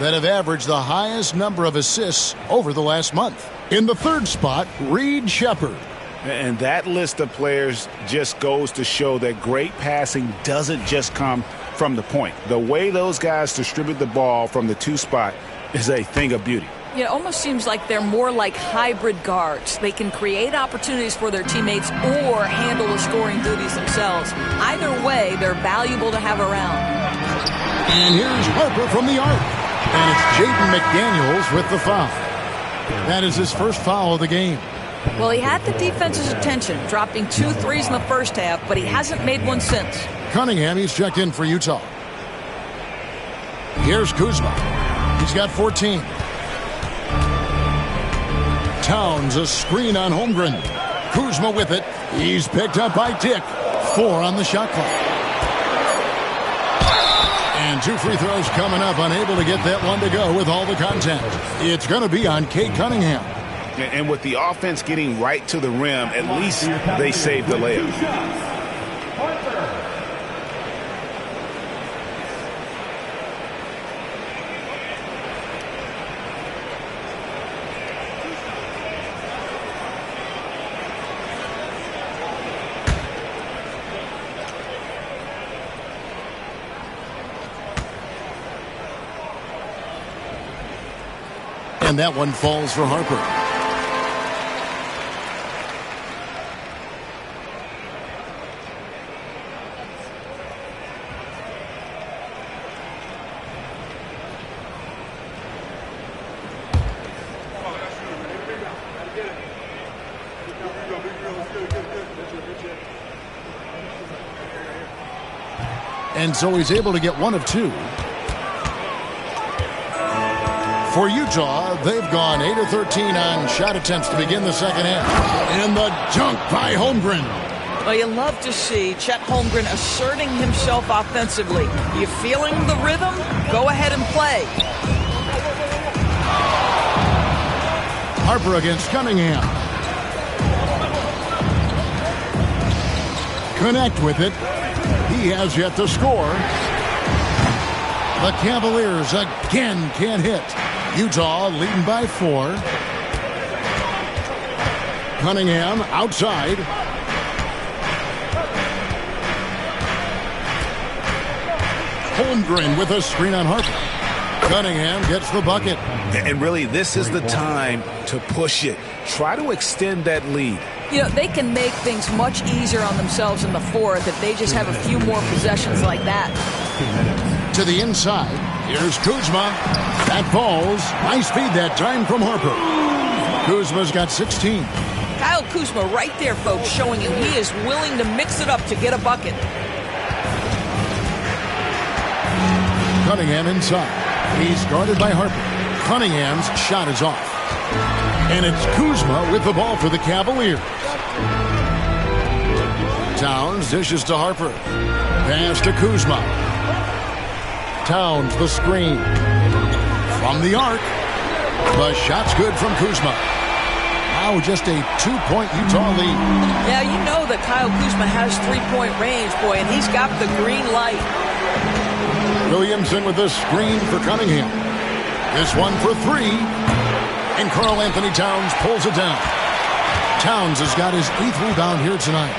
that have averaged the highest number of assists over the last month. In the third spot, Reed Shepherd. And that list of players just goes to show that great passing doesn't just come from the point. The way those guys distribute the ball from the two spot is a thing of beauty. It almost seems like they're more like hybrid guards. They can create opportunities for their teammates or handle the scoring duties themselves. Either way, they're valuable to have around. And here's Harper from the arc. And it's Jaden McDaniels with the foul. That is his first foul of the game. Well, he had the defense's attention, dropping 2 threes in the first half, but he hasn't made one since. Cunningham, he's checked in for Utah. Here's Kuzma. He's got 14. Towns, a screen on Holmgren. Kuzma with it. He's picked up by Dick. 4 on the shot clock. And 2 free throws coming up. Unable to get that one to go with all the contact. It's going to be on Cade Cunningham. And with the offense getting right to the rim, at least they saved the layup. And that one falls for Harper. And so he's able to get 1 of 2. For Utah, they've gone 8 of 13 on shot attempts to begin the second half. And the dunk by Holmgren. Well, you love to see Chet Holmgren asserting himself offensively. You feeling the rhythm? Go ahead and play. Harper against Cunningham. Connect with it. He has yet to score. The Cavaliers again can't hit. Utah leading by 4. Cunningham outside. Holmgren with a screen on Harper. Cunningham gets the bucket. And really, this is the time to push it. Try to extend that lead. You know, they can make things much easier on themselves in the fourth if they just have a few more possessions like that. To the inside. Here's Kuzma. That falls. Nice feed that time from Harper. Kuzma's got 16. Kyle Kuzma right there, folks, showing you he is willing to mix it up to get a bucket. Cunningham inside. He's guarded by Harper. Cunningham's shot is off. And it's Kuzma with the ball for the Cavaliers. Towns dishes to Harper. Pass to Kuzma. Towns the screen. From the arc. The shot's good from Kuzma. Now just a 2-point Utah lead. Yeah, you know that Kyle Kuzma has three-point range, boy, and he's got the green light. Williamson with the screen for Cunningham. This one for 3. And Karl Anthony Towns pulls it down. Towns has got his 8th rebound here tonight.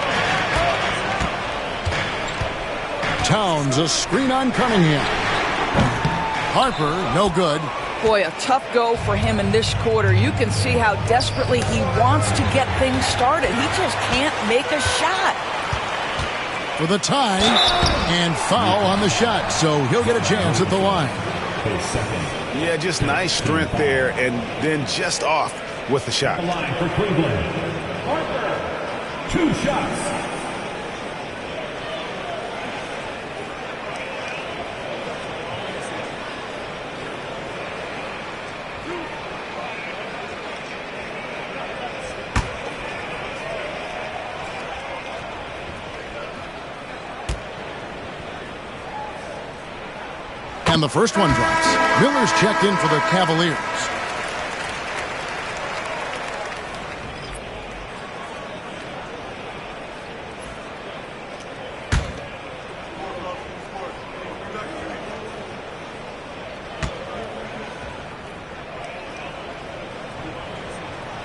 Towns a screen on Cunningham. Harper, no good. Boy, a tough go for him in this quarter. You can see how desperately he wants to get things started. He just can't make a shot. For the tie, and foul on the shot, so he'll get a chance at the line. Yeah, just nice strength there, and then just off with the shot. The line for Cleveland. Harper, 2 shots. And the first one drops. Miller's checked in for the Cavaliers.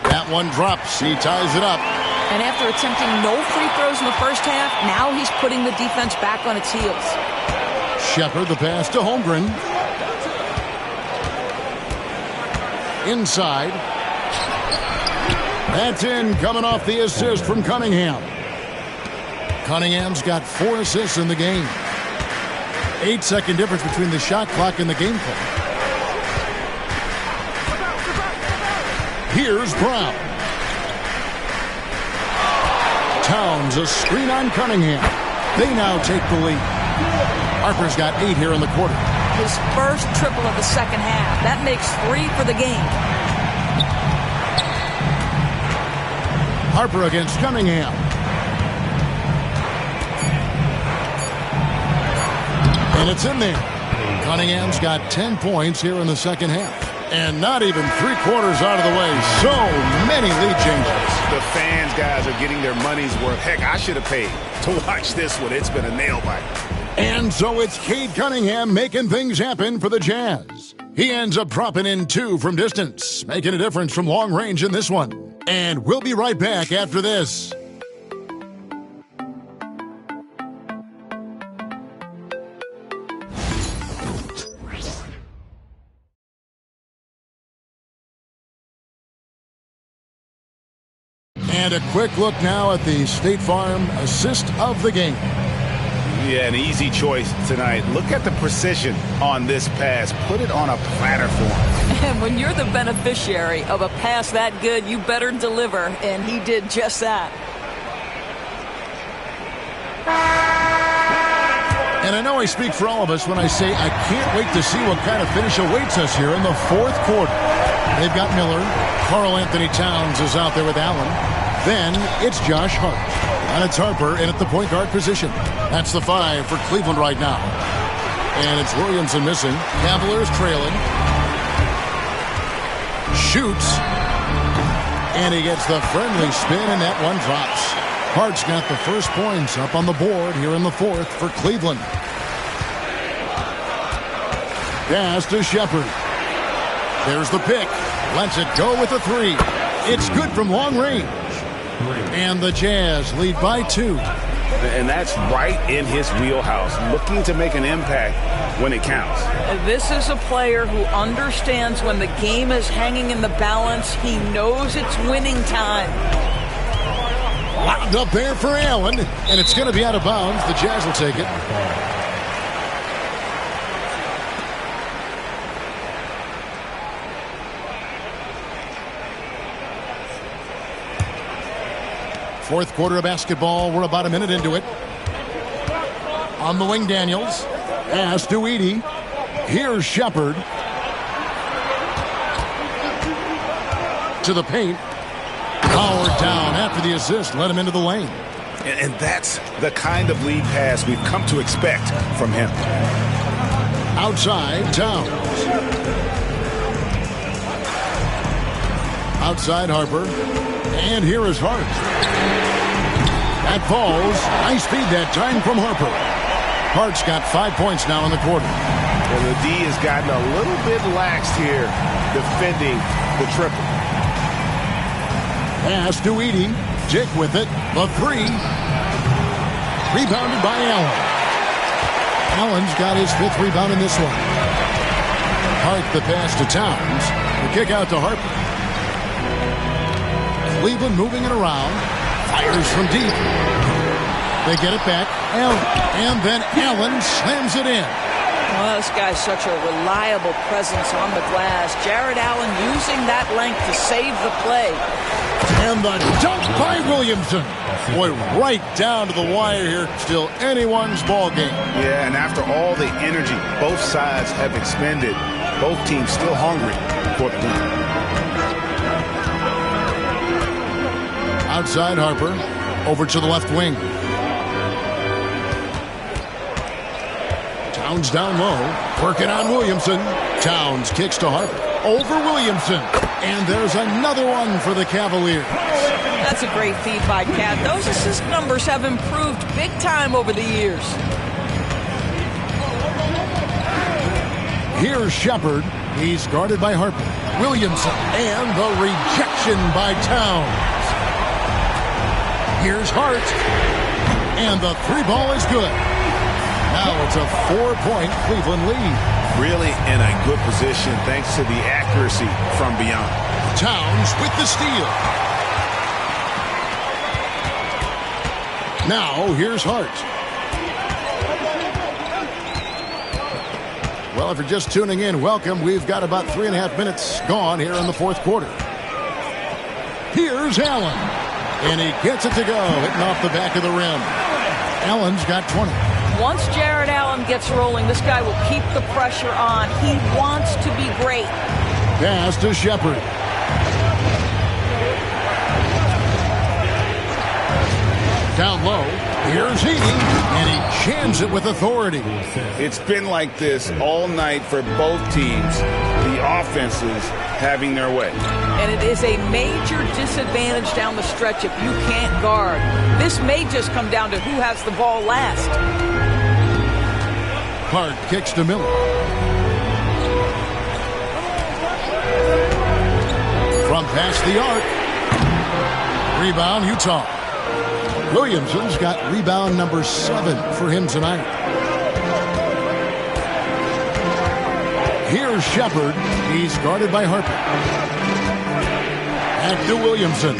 That one drops. He ties it up. And after attempting no free throws in the first half, now he's putting the defense back on its heels. Shepard the pass to Holmgren. Inside. That's in, coming off the assist from Cunningham. Cunningham's got 4 assists in the game. 8-second difference between the shot clock and the game clock. Here's Brown. Towns a screen on Cunningham. They now take the lead. Harper's got 8 here in the quarter. His first triple of the second half. That makes 3 for the game. Harper against Cunningham. And it's in there. Cunningham's got 10 points here in the second half. And not even 3/4 out of the way. So many lead changes. The fans, guys, are getting their money's worth. Heck, I should have paid to watch this one. It's been a nail biter. And so it's Cade Cunningham making things happen for the Jazz. He ends up dropping in 2 from distance, making a difference from long range in this one. And we'll be right back after this. And a quick look now at the State Farm assist of the game. Yeah, an easy choice tonight. Look at the precision on this pass. Put it on a platter for him. And when you're the beneficiary of a pass that good, you better deliver. And he did just that. And I know I speak for all of us when I say I can't wait to see what kind of finish awaits us here in the fourth quarter. They've got Miller. Karl Anthony Towns is out there with Allen. Then it's Josh Hart. And it's Harper in at the point guard position. That's the 5 for Cleveland right now. And it's Williamson missing. Cavaliers trailing. Shoots. And he gets the friendly spin, and that one drops. Hart's got the first points up on the board here in the fourth for Cleveland. Pass to Shepard. There's the pick. Lets it go with a 3. It's good from long range. And the Jazz lead by 2. And that's right in his wheelhouse, looking to make an impact when it counts. This is a player who understands when the game is hanging in the balance. He knows it's winning time. Locked up there for Allen, and it's going to be out of bounds. The Jazz will take it. Fourth quarter of basketball. We're about a minute into it. On the wing, Daniels. Pass to Edey. Here's Shepard. To the paint. Howard down after the assist. Let him into the lane. And that's the kind of lead pass we've come to expect from him. Outside, Towns. Outside, Harper. And here is Hart. That falls. Nice feed that time from Harper. Hart's got 5 points now in the quarter. Well, the D has gotten a little bit lax here defending the triple. Pass to Edey. Dick with it. The 3. Rebounded by Allen. Allen's got his 5th rebound in this one. Hart the pass to Towns. The kick out to Harper. Cleveland moving it around. Fires from deep. They get it back. Allen. And then Allen slams it in. Well, this guy's such a reliable presence on the glass. Jared Allen using that length to save the play. And the dunk by Williamson. Boy, right down to the wire here. Still anyone's ball game. Yeah, and after all the energy both sides have expended, both teams still hungry for the win. Outside Harper. Over to the left wing. Towns down low. Working on Williamson. Towns kicks to Harper. Over Williamson. And there's another one for the Cavaliers. That's a great feed by Cat. Those assist numbers have improved big time over the years. Here's Shepard. He's guarded by Harper. Williamson. And the rejection by Towns. Here's Hart. And the 3 ball is good. Now it's a 4-point Cleveland lead. Really in a good position thanks to the accuracy from beyond. Towns with the steal. Now here's Hart. Well, if you're just tuning in, welcome. We've got about 3.5 minutes gone here in the fourth quarter. Here's Allen. And he gets it to go, hitting off the back of the rim. Allen's got 20. Once Jared Allen gets rolling, this guy will keep the pressure on. He wants to be great. Pass to Shepard. Down low. Here's Edey. And he jams it with authority. It's been like this all night for both teams. The offenses having their way. And it is a major disadvantage down the stretch if you can't guard. This may just come down to who has the ball last. Hart kicks to Miller. From past the arc. Rebound, Utah. Williamson's got rebound number 7 for him tonight. Here's Shepard. He's guarded by Harper. Back to Williamson.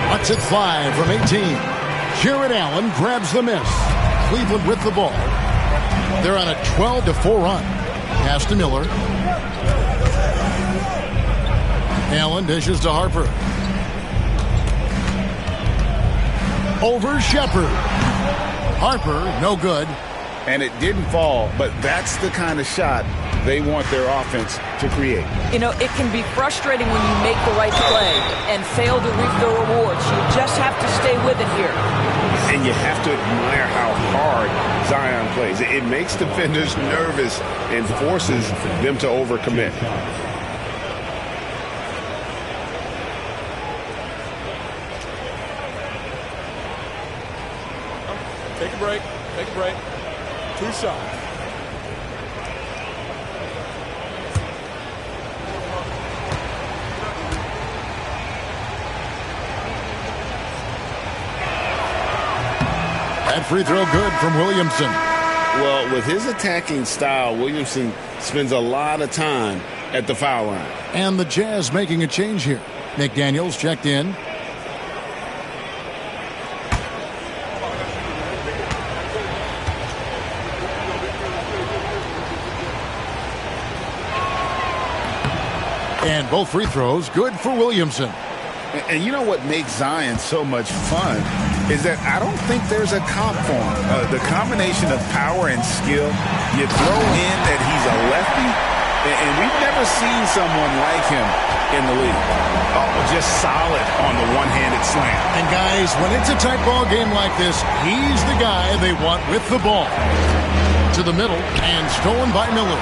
Lets it fly from 18. Jared Allen grabs the miss. Cleveland with the ball. They're on a 12-4 run. Pass to Miller. Allen dishes to Harper. Over Shepard. Harper, no good. And it didn't fall, but that's the kind of shot they want their offense to create. You know, it can be frustrating when you make the right play and fail to reap the rewards. You just have to stay with it here. And you have to admire how hard Zion plays. It makes defenders nervous and forces them to overcommit. Take a break. Take a break. 2 shots. That free throw good from Williamson. Well, with his attacking style, Williamson spends a lot of time at the foul line. And the Jazz making a change here. McDaniels checked in. And both free throws good for Williamson. And you know what makes Zion so much fun is that I don't think there's a comp for him. The combination of power and skill, you throw in that he's a lefty, and we've never seen someone like him in the league. Oh, just solid on the one-handed slam. And guys, when it's a tight ball game like this, he's the guy they want with the ball. To the middle and stolen by Miller.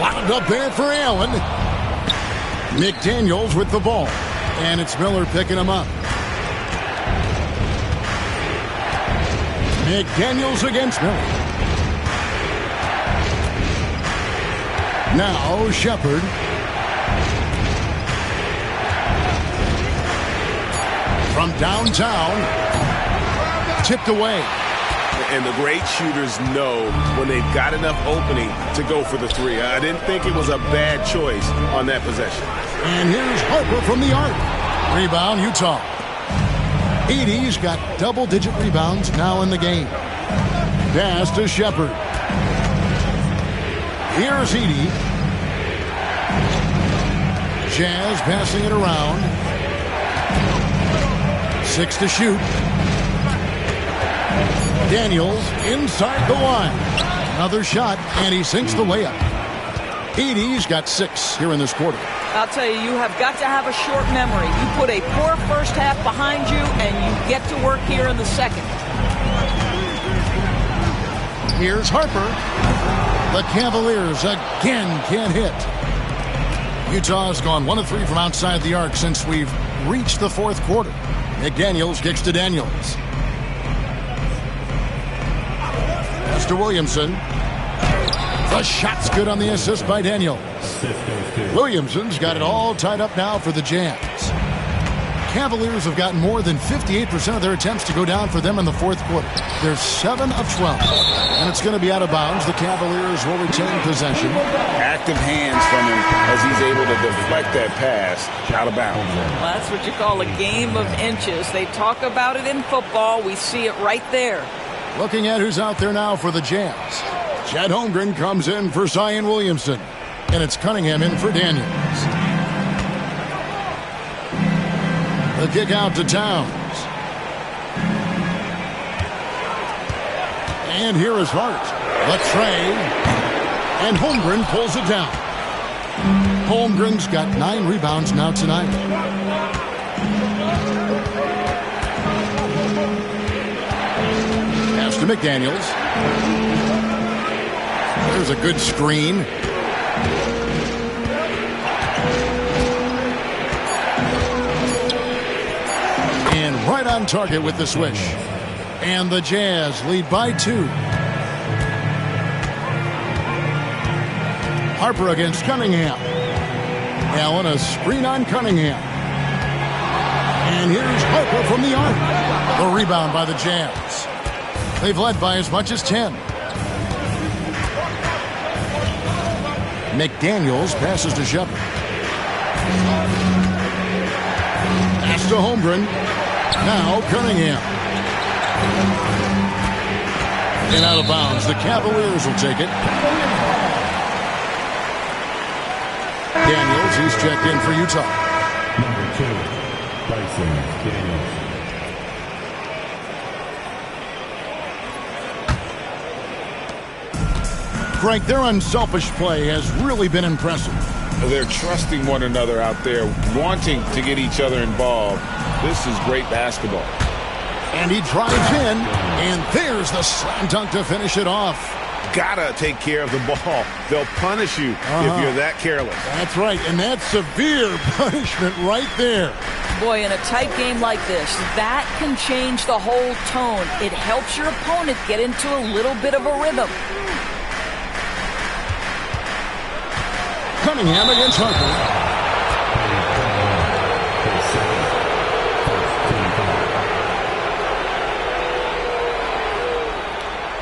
Wound up there for Allen. McDaniels with the ball. And it's Miller picking him up. McDaniels against Miller. Now Shepard. From downtown. Tipped away. And the great shooters know when they've got enough opening to go for the three. I didn't think it was a bad choice on that possession. And here's Harper from the arc. Rebound, Utah. Edey's got double-digit rebounds now in the game. Pass to Shepard. Here's Edey. Jazz passing it around. 6 to shoot. Daniels inside the line. Another shot, and he sinks the layup. Edey's got 6 here in this quarter. I'll tell you, you have got to have a short memory. You put a poor first half behind you, and you get to work here in the second. Here's Harper. The Cavaliers again can't hit. Utah's gone 1 of 3 from outside the arc since we've reached the fourth quarter. McDaniels kicks to Daniels. Pass to Williamson. The shot's good on the assist by Daniels. Williamson's got it all tied up now for the Jazz. Cavaliers have gotten more than 58% of their attempts to go down for them in the fourth quarter. They're 7 of 12. And it's going to be out of bounds. The Cavaliers will retain possession. Active hands from him as he's able to deflect that pass out of bounds. Well, that's what you call a game of inches. They talk about it in football. We see it right there. Looking at who's out there now for the Jazz. Chet Holmgren comes in for Zion Williamson. And it's Cunningham in for Daniels. The kick out to Towns. And here is Hart. The tray. And Holmgren pulls it down. Holmgren's got 9 rebounds now tonight. Pass to McDaniels. There's a good screen. And right on target with the swish. And the Jazz lead by 2. Harper against Cunningham. Allen a screen on Cunningham. And here's Harper from the arc. The rebound by the Jazz. They've led by as much as 10. McDaniels passes to Shepard. Pass to Holmgren. Now Cunningham. And out of bounds. The Cavaliers will take it. He's checked in for Utah. Number 2, Bryson Daniels. Frank, their unselfish play has really been impressive. They're trusting one another out there, wanting to get each other involved. This is great basketball. And he drives in, and there's the slam dunk to finish it off. Gotta take care of the ball. They'll punish you if you're that careless. That's right, and that's severe punishment right there. Boy, in a tight game like this, that can change the whole tone. It helps your opponent get into a little bit of a rhythm. Cunningham against Harper.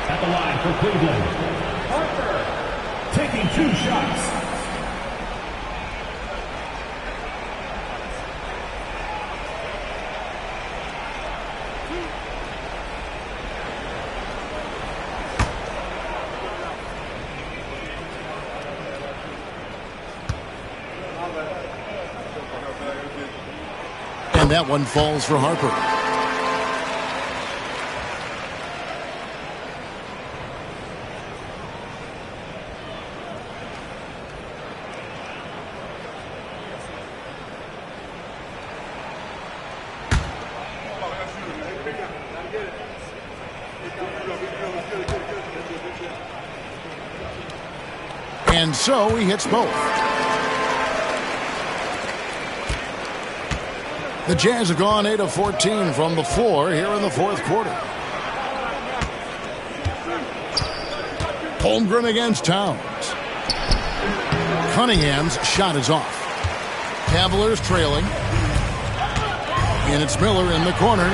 At the line for Cleveland, Harper taking 2 shots. And that one falls for Harper. And so he hits both. The Jazz have gone 8 of 14 from the floor here in the fourth quarter. Holmgren against Towns. Cunningham's shot is off. Cavaliers trailing. And it's Miller in the corner.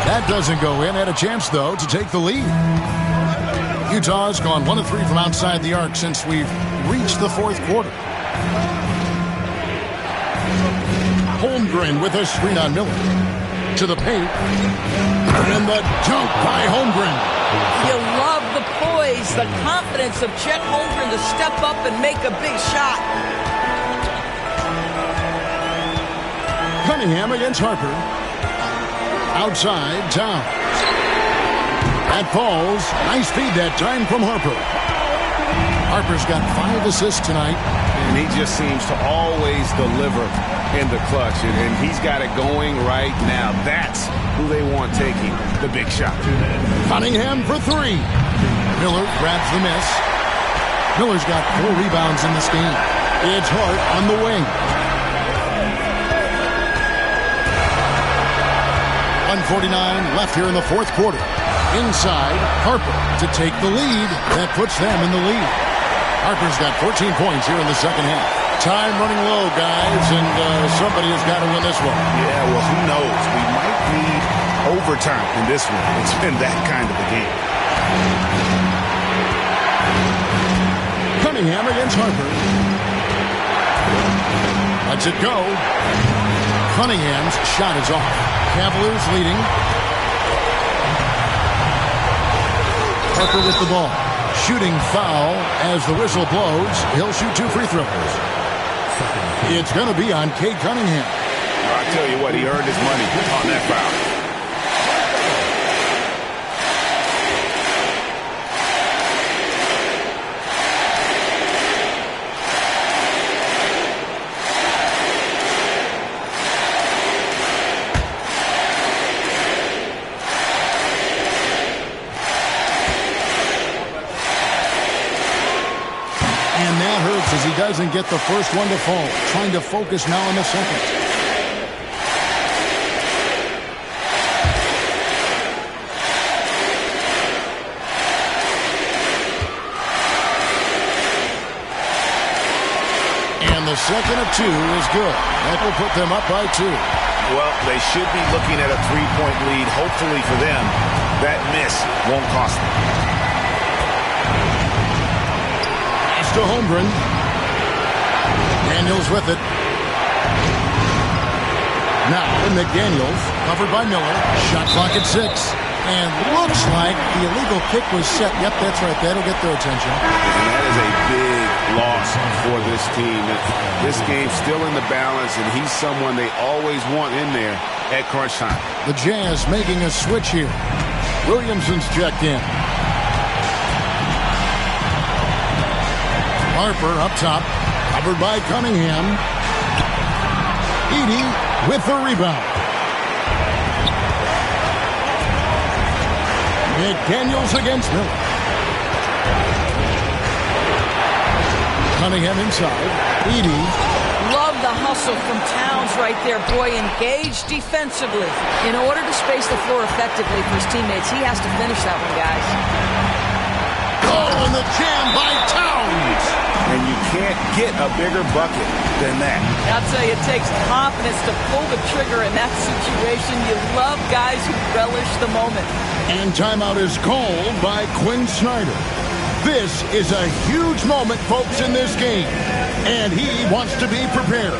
That doesn't go in. Had a chance, though, to take the lead. Utah's gone 1 of 3 from outside the arc since we've reached the fourth quarter. Holmgren with a screen on Miller. To the paint. And the dunk by Holmgren. You love the poise, the confidence of Chet Holmgren to step up and make a big shot. Cunningham against Harper. Outside, Towns. That falls. Nice feed that time from Harper. Harper's got 5 assists tonight. And he just seems to always deliver in the clutch. And he's got it going right now. That's who they want taking the big shot. Cunningham for 3. Miller grabs the miss. Miller's got 4 rebounds in this game. It's Hart on the wing. 1:49 left here in the fourth quarter. Inside, Harper to take the lead. That puts them in the lead. Harper's got 14 points here in the second half. Time running low, guys, and somebody has got to win this one. Yeah, well, who knows? We might need overtime in this one. It's been that kind of a game. Cunningham against Harper. Lets it go. Cunningham's shot is off. Cavaliers leading. Harper with the ball. Shooting foul as the whistle blows. He'll shoot 2 free throws. It's going to be on Cade Cunningham. I tell you what, he earned his money on that foul. As he doesn't get the first one to fall. Trying to focus now on the second. And the second of 2 is good. That will put them up by 2. Well, they should be looking at a 3-point lead. Hopefully for them, that miss won't cost them. To Holmgren. Daniels with it. Now McDaniels, covered by Miller. Shot clock at 6. And looks like the illegal kick was set. Yep, that's right. That'll get their attention. And that is a big loss for this team. This game's still in the balance, and he's someone they always want in there at crunch time. The Jazz making a switch here. Williamson's checked in. Harper up top, covered by Cunningham. Edey with the rebound. McDaniels against Miller. Cunningham inside. Edey. Love the hustle from Towns right there. Boy, engaged defensively. In order to space the floor effectively for his teammates, he has to finish that one, guys. Oh, and the jam by Towns. And you can't get a bigger bucket than that. I'll tell you, it takes confidence to pull the trigger in that situation. You love guys who relish the moment. And timeout is called by Quinn Snyder. This is a huge moment, folks, in this game. And he wants to be prepared.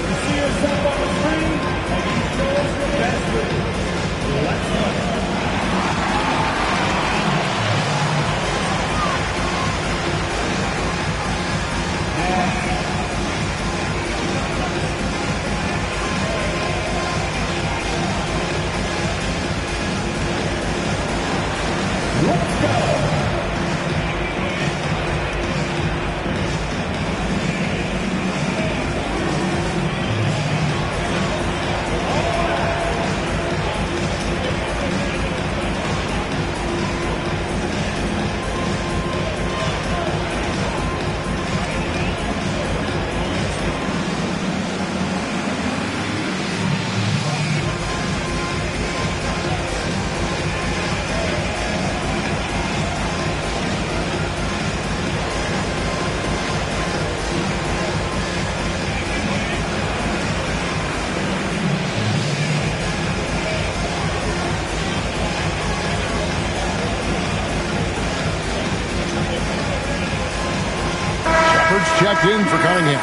Checked in for Cunningham.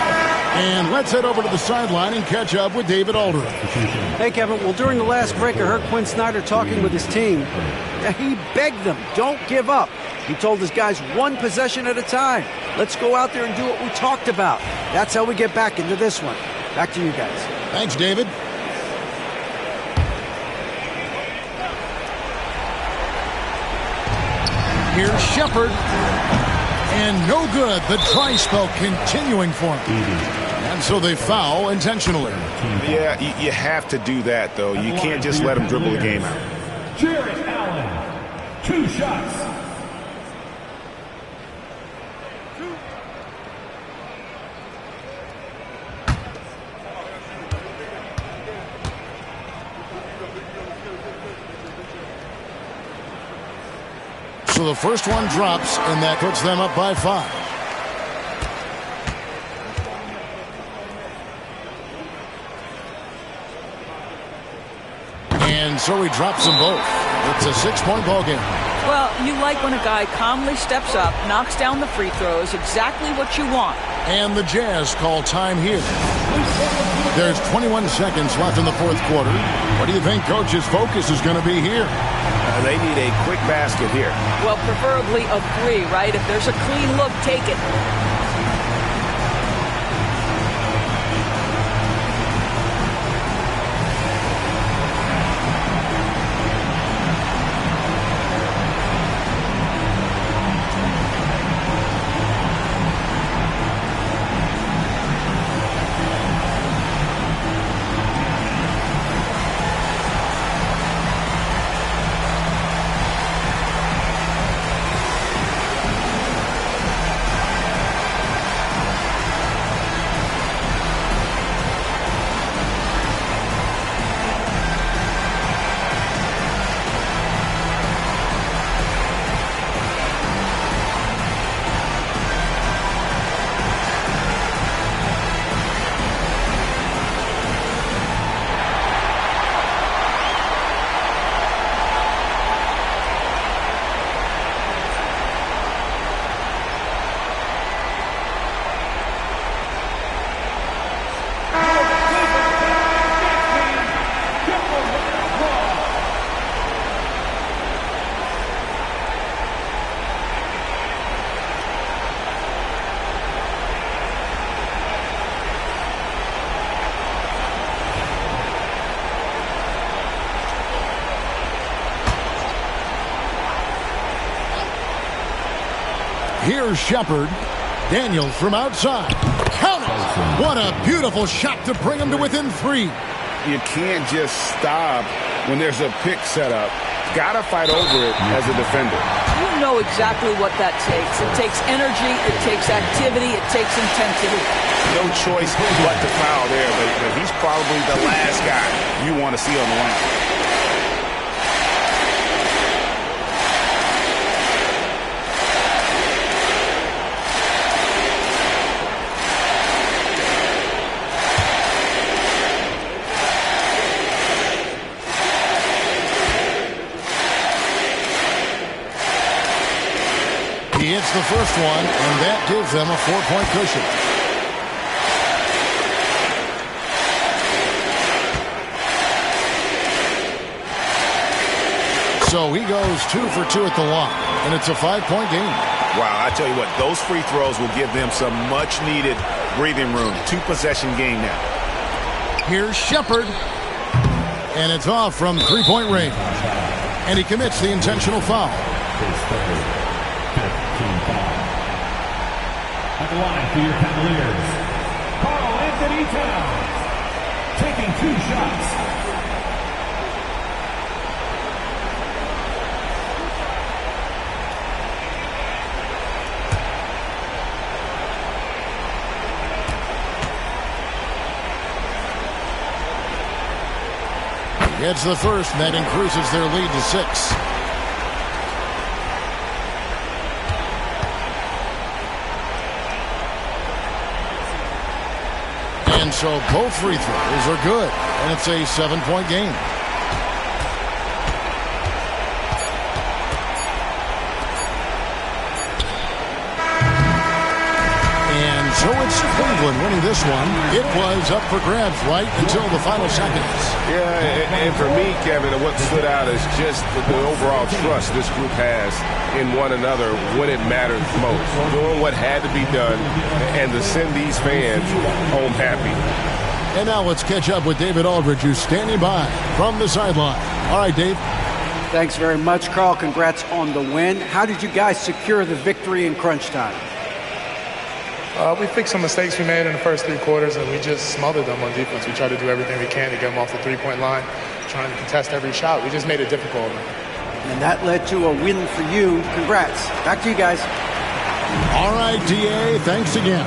And let's head over to the sideline and catch up with David Aldridge. Hey, Kevin. Well, during the last break, I heard Quinn Snyder talking with his team. He begged them, don't give up. He told his guys, one possession at a time. Let's go out there and do what we talked about. That's how we get back into this one. Back to you guys. Thanks, David. Here's Shepard. And no good. The try spell continuing for him. And so they foul intentionally. Yeah, you have to do that, though. You can't just let him dribble the game out. Jared Allen, 2 shots. So the first one drops, and that puts them up by 5. And so he drops them both. It's a 6-point ball game. Well, you like when a guy calmly steps up, knocks down the free throws, exactly what you want. And the Jazz call time here. There's 21 seconds left in the fourth quarter. What do you think Coach's focus is going to be here? They need a quick basket here. Well, preferably a 3, right? If there's a clean look, take it. Here's Shepard. Daniels from outside. Count it! What a beautiful shot to bring him to within 3. You can't just stop when there's a pick set up. Got to fight over it as a defender. You know exactly what that takes. It takes energy, it takes activity, it takes intensity. No choice but to foul there, but he's probably the last guy you want to see on the line. He hits the first one, and that gives them a 4-point cushion. So he goes 2 for 2 at the line, and it's a 5-point game. Wow, I tell you what, those free throws will give them some much-needed breathing room. 2-possession game now. Here's Shepard, and it's off from 3-point range. And he commits the intentional foul. At the line for your Cavaliers, Karl-Anthony Towns, taking 2 shots. Gets the first, and that increases their lead to 6. And so both free throws are good, and it's a 7-point game. And so it's Cleveland winning this one. It was up for grabs right until the final seconds. Yeah, and for me, Kevin, what stood out is just the overall trust this group has in one another when it matters most. Doing what had to be done and to send these fans home happy. And now let's catch up with David Aldridge, who's standing by from the sideline. All right, Dave. Thanks very much, Carl. Congrats on the win. How did you guys secure the victory in crunch time? We fixed some mistakes we made in the first 3 quarters, and we just smothered them on defense. We tried to do everything we can to get them off the 3-point line, trying to contest every shot. We just made it difficult. And that led to a win for you. Congrats. Back to you guys. All right, DA, thanks again.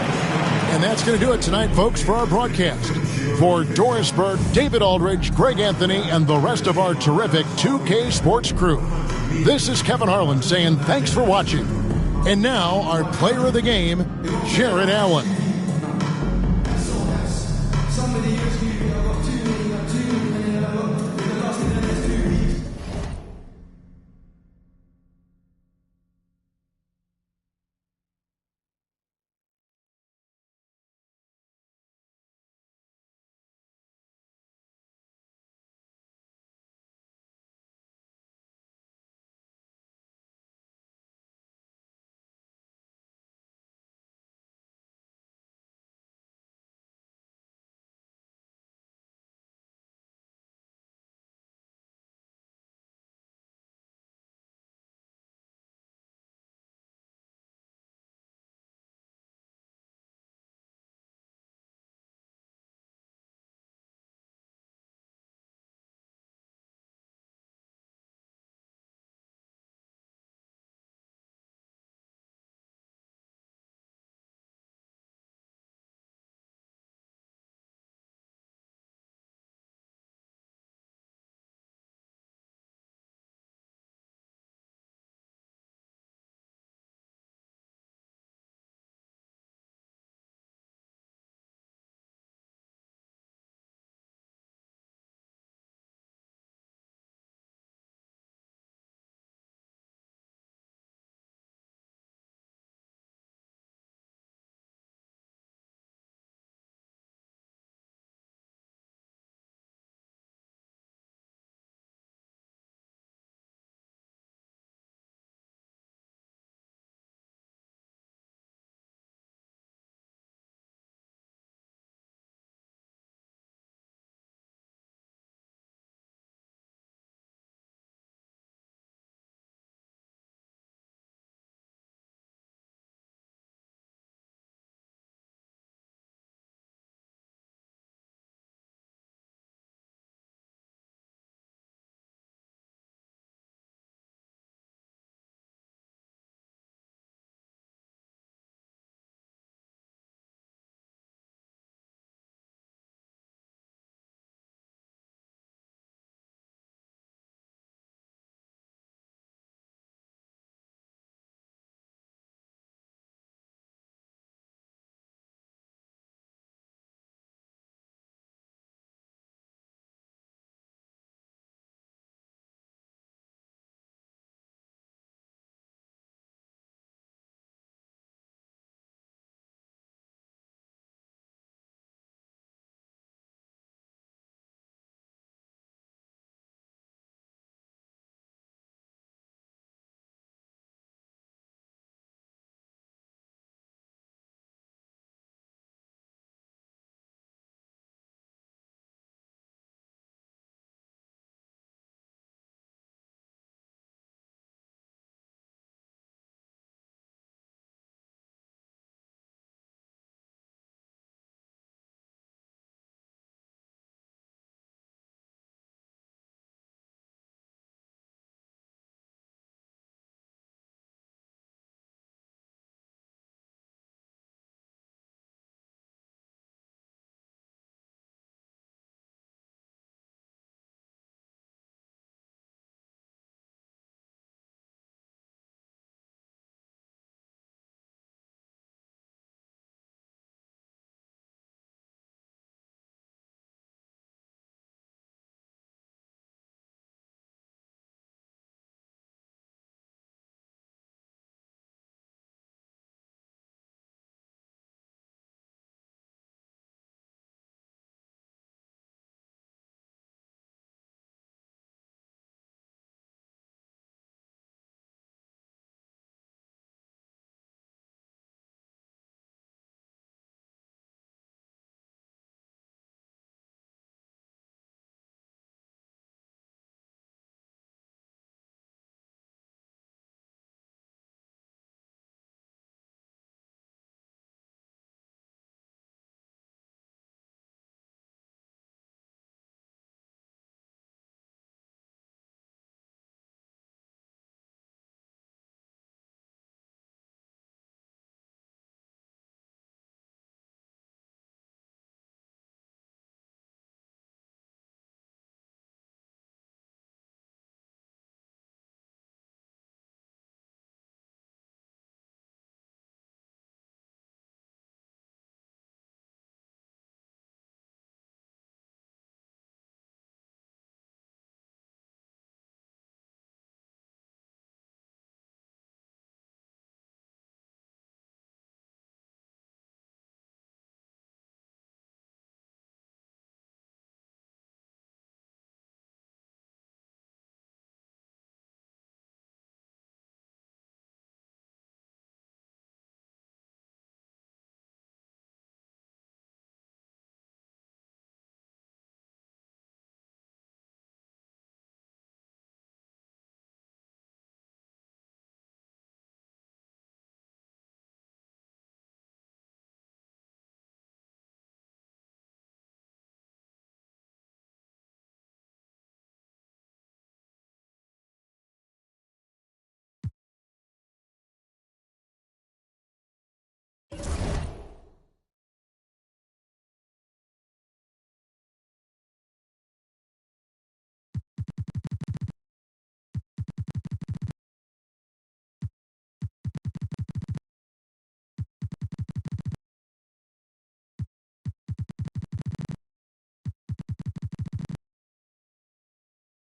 And that's going to do it tonight, folks, for our broadcast. For Doris Burke, David Aldridge, Greg Anthony, and the rest of our terrific 2K Sports crew, this is Kevin Harlan saying thanks for watching. And now, our player of the game, Jared Allen.